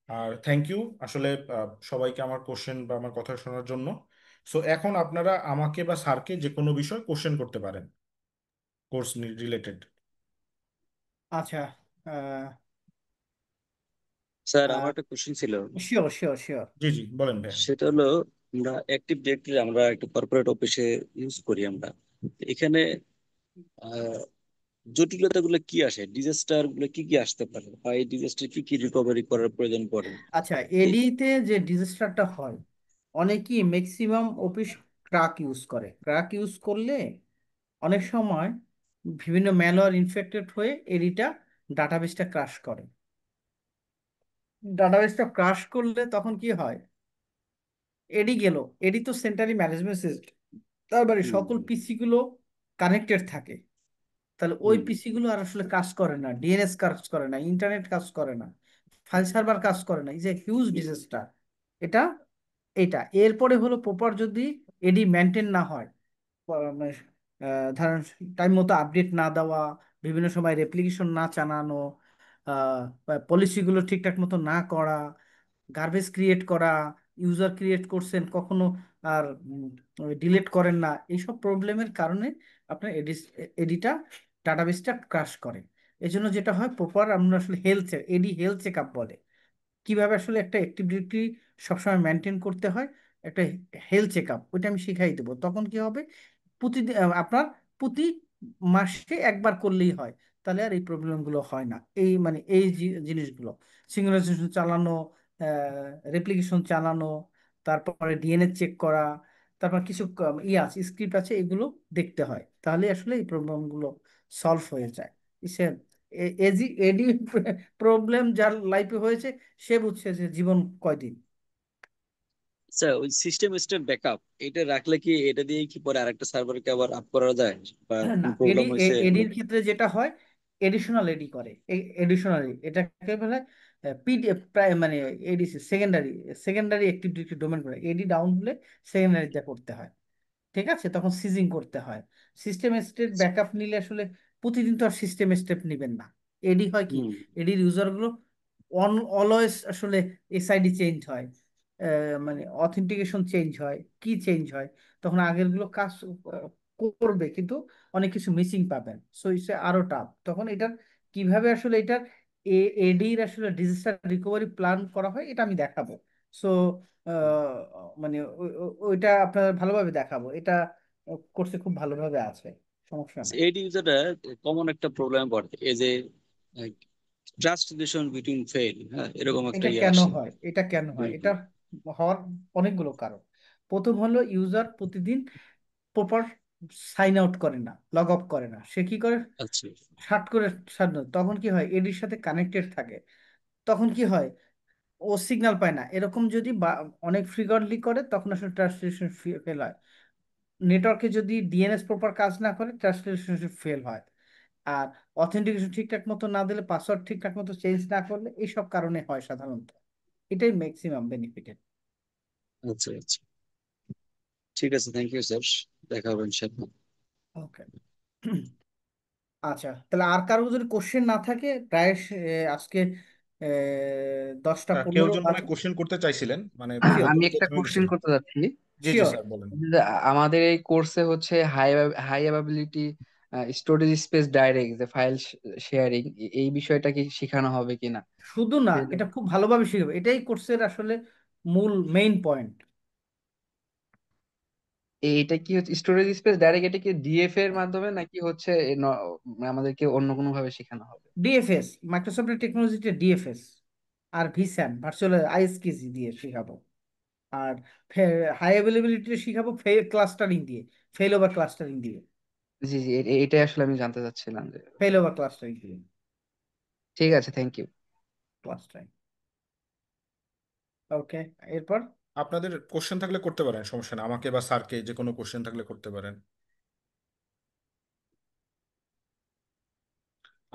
আর থ্যাংক ইউ আসলে সবাইকে আমার কোশ্চেন বা আমার কথা শোনার জন্য। সো এখন আপনারা আমাকে বা স্যারকে যে কোনো বিষয় কোশ্চেন করতে পারেন, কোর্স রিলেটেড। আচ্ছা, স্যার আমার একটা কোশ্চেন ছিল। Sure sure sure. জি জি, বলেন ভাইয়া। সেটা হলো, আমরা অ্যাক্টিভ ডিরেক্টরি আমরা একটা কর্পোরেট অফিসে ইউজ করি আমরা। এখানে আহ, জটিলতাগুলো কি আসে, ডিজাস্টার গুলো কি কি আসতে পারে, বা এই ডিজাস্টার কি কি রিকভারি করার প্রয়োজন পড়ে? আচ্ছা, এই এডিতে যে ডিজাস্টারটা হয়, অনেকেই ম্যাক্সিমাম অফিস ক্রাক ইউজ করে। ক্রাক ইউজ করলে অনেক সময় বিভিন্ন ম্যালওয়্যার ইনফেক্টেড হয়ে এডিটা ডাটাবেসটা ক্রাশ করে। ডাটাবেসটা ক্রাশ করলে তখন কি হয়, এডি গেল, এডি তো সেন্টারি ম্যানেজমেন্ট সিস্টেম, তারপরে হুম সকল পিসি গুলো কানেক্টেড থাকে। তাহলে ওই হুম পিসি গুলো আর আসলে কাজ করে না, ডিএনএস কাজ করে না, ইন্টারনেট কাজ করে না, ফাইল সার্ভার কাজ করে না। এই যে হিউজ ডিজাস্টার এটা। এটা এরপরে হলো প্রপার যদি এডি মেনটেন না হয়, মানে ধরেন টাইম মতো আপডেট না দেওয়া, বিভিন্ন সময় রেপ্লিকেশন না চালানো, পলিসিগুলো ঠিকঠাক মতো না করা, গার্বেজ ক্রিয়েট করা, ইউজার ক্রিয়েট করছেন কখনো আর ডিলিট করেন না, এইসব প্রবলেমের কারণে আপনার এডিটা ডাটাবেসটা ক্রাশ করে। এই জন্য যেটা হয়, প্রপার আমরা আসলে হেলথ, এডি হেলথ চেক আপ বলে, কিভাবে আসলে একটা অ্যাক্টিভিটি সবসময় মেনটেন করতে হয়, একটা হেলথ চেক আপ, ওইটা আমি শিখাই দেবো। তখন কি হবে, প্রতিদিন আপনার প্রতি মাসে একবার করলেই হয়, তাহলে আর এই প্রবলেমগুলো হয় না। এই মানে এই জিনিসগুলো, সিঙ্ক্রোনাইজেশন চালানো, রেপ্লিকেশন চালানো, তারপরে ডিএনএ চেক করা, তারপর কিছু ইয়ে আছে, স্ক্রিপ্ট আছে, এগুলো দেখতে হয়, তাহলে আসলে এই প্রবলেমগুলো সলভ হয়ে যায়। সে এজি এডি প্রবলেম যার লাইফে হয়েছে, সে বুঝছে যে জীবন কয়দিন। আচ্ছা, ওই সিস্টেম স্টেট ব্যাকআপ এটা রাখলে কি এটা দিয়ে কি পরে আরেকটা সার্ভারকে আবার আপ করা যায়, বা না, কোনো প্রবলেম হয়েছে? এডির ক্ষেত্রে যেটা হয়, এডিশনাল এডি করে, এডিশনালি এটাকে বলে পিডিএফ, মানে ADC secondary, secondary active directory domain করে, এডি ডাউন হলে সেকেন্ডারিতে করতে হয়। ঠিক আছে, তখন সিজিং করতে হয়। সিস্টেম স্টেট ব্যাকআপ নিলে আসলে প্রতিদিন তো আর সিস্টেম স্টেপ নেবেন না। এডি হয় কি, হুম। এডির ইউজারগুলো অলওয়েজ আসলে এসআইডি চেঞ্জ হয়, মানে অথেন্টিকেশন চেঞ্জ হয়, কি চেঞ্জ হয়, তখন আগেরগুলো কাজ করবে কিন্তু অনেক কিছু মিসিং পাবেন, সো ইটস আরো টাফ। তখন এটার কিভাবে আসলে এটার এডির আসলে ডিজাস্টার রিকভারি প্ল্যান করা হয় এটা আমি দেখাবো। সো মানে ওইটা আপনার ভালোভাবে দেখাবো, এটা কোর্সে খুব ভালোভাবে আছে, সমস্যা নেই। এই ইউজারটা কমন একটা প্রবলেম পড়ে, এই যে ট্রাস্ট বিটুইন ফেল, হ্যাঁ, এরকম একটা এটা ইয়ে কেন আসে। হয়, এটা কেন হয়, হুম, এটা হুম। হওয়ার অনেকগুলো কারণ। প্রথম হলো ইউজার প্রতিদিন প্রপার সাইন আউট করে না, লগ আউট করে না, সে কি করে, আচ্ছা। শার্ট করে সার, তখন কি হয় এডির সাথে কানেক্টেড থাকে, তখন কি হয় ও সিগন্যাল পায় না, এরকম যদি অনেক ফ্রিকোয়েন্টলি করে তখন আসলে ট্রান্সলেশন ফেল হয়। নেটওয়ার্কে যদি ডিএনএস প্রপার কাজ না করে ট্রান্সলেশন ফেল হয়। আর অথেন্টিকেশন ঠিকঠাক মতো না দিলে, পাসওয়ার্ড ঠিকঠাক মতো চেঞ্জ না করলে, এইসব কারণে হয় সাধারণত। এটাই ম্যাক্সিমাম বেনিফিটেড। আচ্ছা, আচ্ছা, ঠিক আছে, থ্যাংক ইউ স্যার, দেখা হবে ইনশাআল্লাহ। ওকে। আচ্ছা, তাহলে আর কারো যদি কোশ্চেন না থাকে, প্রায় আজকে 10টা 15 কেউ জন মানে বাজে। কোশ্চেন করতে চাইছিলেন, মানে শিওর, প্রথম আমি কেউ একটা থেমে কোশ্চেন গেছিলেন। করতে যাচ্ছি জি জি শিওর। স্যার বলেন। যে আমাদের এই কোর্সে হচ্ছে high high availability storage space direct যে ফাইল শেয়ারিং, এই বিষয়টা কি শেখানো হবে কিনা? শুধু না, এটা খুব ভালোভাবে শিখবে, এটাই কোর্সের আসলে মূল মেইন পয়েন্ট। এইটা কি হচ্ছে স্টোরেজ স্পেস ডাইরেক্ট, এটা কি ডিএফ এর মাধ্যমে নাকি হচ্ছে আমাদেরকে অন্য কোনো ভাবে শেখানো হবে? ডিএফএস, মাইক্রোসফটের টেকনোলজিতে ডিএফএস আর ভিস্যান ভার্চুয়াল আইএসকেজি দিয়ে শেখাবো। আর হাই অ্যাভেলেবিলিটি শেখাবো ক্লাস্টারিং দিয়ে, ফেল ওভার ক্লাস্টারিং দিয়ে, জি জি, এটাই আসলে আমি জানতে চাচ্ছিলাম যে। ফেল ওভার ক্লাস্টারিং দিয়ে, ঠিক আছে, থ্যাংক ইউ। ক্লাস্টারিং। ওকে, এরপর আপনাদের কোশ্চেন থাকলে করতে পারেন, সমস্যা না, আমাকে বা স্যারকে যে কোনো কোশ্চেন থাকলে করতে পারেন।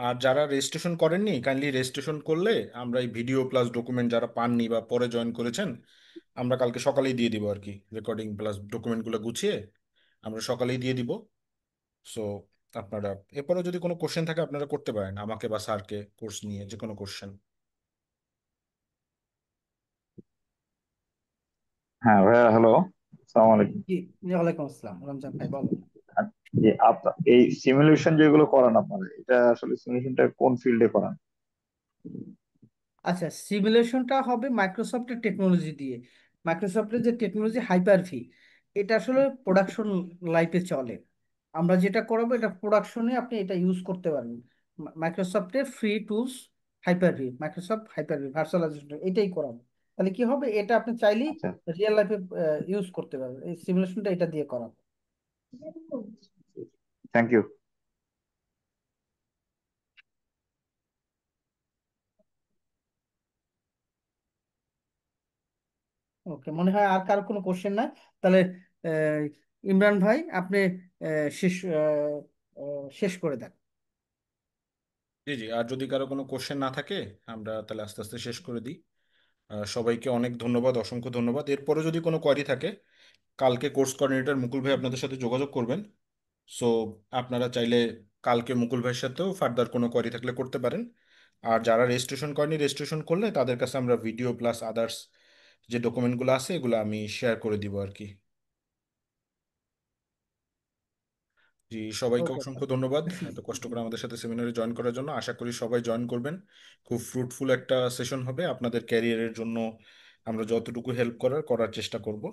আর যারা রেজিস্ট্রেশন করেননি, কাইন্ডলি রেজিস্ট্রেশন করলে আমরা এই ভিডিও প্লাস ডকুমেন্ট যারা পাননি বা পরে জয়েন করেছেন, আমরা কালকে সকালেই দিয়ে দিব আর কি, রেকর্ডিং প্লাস ডকুমেন্টগুলো গুছিয়ে আমরা সকালেই দিয়ে দিব। সো আপনারা এরপরে যদি কোনো কোশ্চেন থাকে আপনারা করতে পারেন আমাকে বা স্যারকে, কোর্স নিয়ে যে কোনো কোশ্চেন। হ্যাঁ ভাইয়া, হ্যালো, আসসালামু আলাইকুম। জি, ওয়ালাইকুম আসসালাম, রমজান ভাই বলো। যে আপনার এই সিমুলেশন যেগুলো করান আপনারা, এটা আসলে সিমুলেশনটা কোন ফিল্ডে করান? আচ্ছা, সিমুলেশনটা হবে মাইক্রোসফটের টেকনোলজি দিয়ে। মাইক্রোসফটের যে টেকনোলজি হাইপার ভি, এটা আসলে প্রোডাকশন লাইফে চলে। আমরা যেটা করাবো এটা প্রোডাকশনে আপনি এটা ইউজ করতে পারবেন। মাইক্রোসফটের free tools Hyper V, Microsoft Hyper V virtualisation, এটাই করাবো। তাহলে কি হবে, এটা আপনি চাইলেই আচ্ছা, রিয়েল লাইফে ইউজ করতে পারবেন, এই সিমুলেশনটা এটা দিয়ে করাবো। Thank you. ওকে, মনে হয় আর কারো কোনো কোশ্চেন নাই। তাহলে আহ, ইমরান ভাই আপনি শেষ করে দেন। জি জি, আর যদি কারো কোনো কোশ্চেন না থাকে আমরা তাহলে আস্তে আস্তে শেষ করে দিই। সবাইকে অনেক ধন্যবাদ, অসংখ্য ধন্যবাদ। এরপরে যদি কোনো কোয়ারি থাকে, কালকে কোর্স কোঅর্ডিনেটর মুকুল ভাই আপনাদের সাথে যোগাযোগ করবেন। সো আপনারা চাইলে কালকে মুকুল ভাইয়ের সাথেও ফার্দার কোনো কোয়ারি থাকলে করতে পারেন। আর যারা রেজিস্ট্রেশন করেনি, রেজিস্ট্রেশন করলে তাদের কাছে আমরা ভিডিও প্লাস আদার্স যে ডকুমেন্টগুলো আছে এগুলো আমি শেয়ার করে দিব আর কি। জি, সবাইকে ওকে, অসংখ্য ধন্যবাদ এত কষ্ট করে আমাদের সাথে সেমিনারে জয়েন করার জন্য। আশা করি সবাই জয়েন করবেন, খুব ফ্রুটফুল একটা সেশন হবে আপনাদের ক্যারিয়ারের জন্য। আমরা যতটুকু হেল্প করার চেষ্টা করব।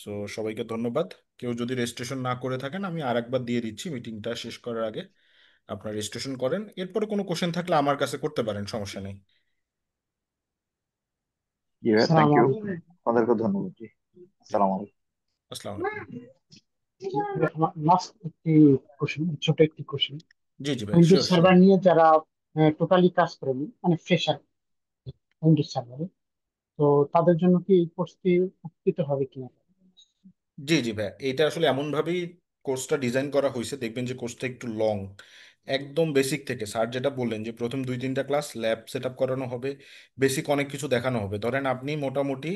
সো সবাইকে ধন্যবাদ। কেউ যদি রেজিস্ট্রেশন না করে থাকেন, আমি আরেকবার দিয়ে দিচ্ছি মিটিংটা শেষ করার আগে, আপনার রেজিস্ট্রেশন করেন। এরপরে কোনো কোশ্চেন থাকলে আমার কাছে করতে পারেন, সমস্যা নেই। জি ভাইয়া, থ্যাংক আসসালামু ইউ, আলাইকুম। আপনাদেরকে ধন্যবাদ। জি, জি, আসসালামু আলাইকুম। আসসালামু আলাইকুম। আমার লাস্ট একটি কোশ্চেন, ছোট একটি কোশ্চেন। জি জি ভাই, উইন্ডোজ শিওর শিওর। সার্ভার নিয়ে যারা টোটালি কাজ করেনি, মানে ফ্রেশার উইন্ডোজ সার্ভারে, তো তাদের জন্য কি এই কোর্সটি উপকৃত হবে কিনা? জি জি ভাই, এটা আসলে এমন ভাবেই কোর্সটা ডিজাইন করা হয়েছে, দেখবেন যে কোর্সটা একটু লং। একদম বেসিক থেকে স্যার যেটা বললেন যে প্রথম 2-3টা ক্লাস ল্যাব সেট আপ করানো হবে, বেসিক অনেক কিছু দেখানো হবে। ধরেন আপনি মোটামুটি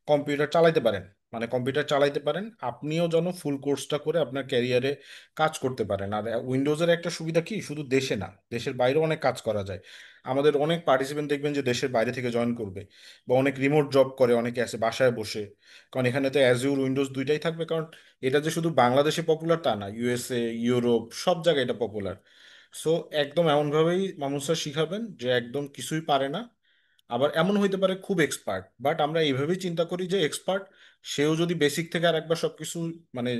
কম্পিউটার চালাইতে পারেন, মানে কম্পিউটার চালাইতে পারেন, আপনিও যেন ফুল কোর্সটা করে আপনার ক্যারিয়ারে কাজ করতে পারেন। আর উইন্ডোজের একটা সুবিধা কি, শুধু দেশে না, দেশের বাইরেও অনেক কাজ করা যায়। আমাদের অনেক পার্টিসিপেন্ট দেখবেন যে দেশের বাইরে থেকে জয়েন করবে, বা অনেক রিমোট জব করে, অনেকে আছে বাসায় বসে। কারণ এখানে তো অ্যাজিউর উইন্ডোজ দুইটাই থাকবে। কারণ এটা যে শুধু বাংলাদেশে পপুলার তা না, ইউএসএ, ইউরোপ সব জায়গায় এটা পপুলার। সো একদম এমনভাবেই মানুষরা শিখাবেন যে একদম কিছুই পারে না, আবার এমন হইতে পারে খুব এক্সপার্ট। বাট আমরা এইভাবেই চিন্তা করি যে এক্সপার্ট সেও যদি বেসিক থেকে আরেকবার সবকিছু মানে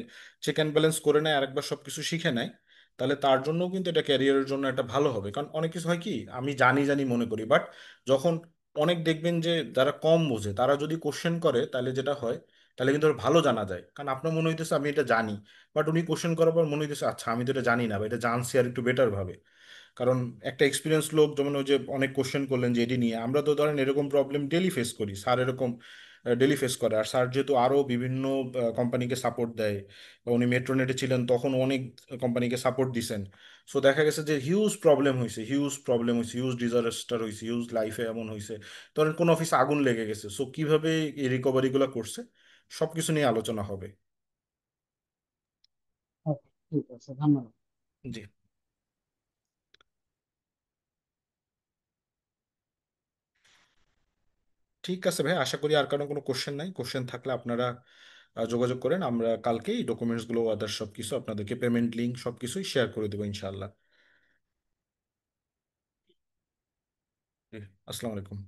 চেক অ্যান্ড ব্যালেন্স করে নেয়, আরেকবার সবকিছু শিখে নেয়, তাহলে তার জন্যও কিন্তু এটা ক্যারিয়ারের জন্য একটা ভালো হবে। কারণ অনেক কিছু হয় কি, আমি জানি জানি মনে করি, বাট যখন অনেক দেখবেন যে যারা কম বোঝে তারা যদি কোশ্চেন করে, তাহলে যেটা হয়, তাহলে কিন্তু ওর ভালো জানা যায়। কারণ আপনার মনে হইতেছে আমি এটা জানি, বাট উনি কোশ্চেন করার পর মনে হইতেছে আচ্ছা আমি তো এটা জানি না, বা এটা জানছি আর একটু বেটার ভাবে। কারণ একটা এক্সপিরিয়েন্স লোক, যেমন ওই যে অনেক কোশ্চেন করলেন যে এটি নিয়ে, আমরা তো ধরেন এরকম প্রবলেম ডেলি ফেস করি, স্যার এরকম ডেলি ফেস করে। আর স্যার যেহেতু আরো বিভিন্ন কোম্পানিকে সাপোর্ট দেয়, বা উনি মেট্রোনেটে ছিলেন তখন অনেক কোম্পানিকে সাপোর্ট দিছেন। সো দেখা গেছে যে হিউজ প্রবলেম হয়েছে, হিউজ প্রবলেম হয়েছে, হিউজ ডিজাস্টার হয়েছে, হিউজ লাইফে এমন হয়েছে। ধরেন কোন অফিসে আগুন লেগে গেছে, সো কিভাবে এই রিকভারি গুলো করছে, সবকিছু নিয়ে আলোচনা হবে। ওকে, ঠিক আছে, ধন্যবাদ। জি, ঠিক আছে ভাই, আশা করি আর কারো কোনো কোশ্চেন নাই। কোশ্চেন থাকলে আপনারা যোগাযোগ করেন, আমরা কালকেই ডকুমেন্টস গুলো আদার সবকিছু আপনাদেরকে পেমেন্ট লিঙ্ক সবকিছুই শেয়ার করে দেবো ইনশাআল্লাহ। জি, আসসালামু আলাইকুম।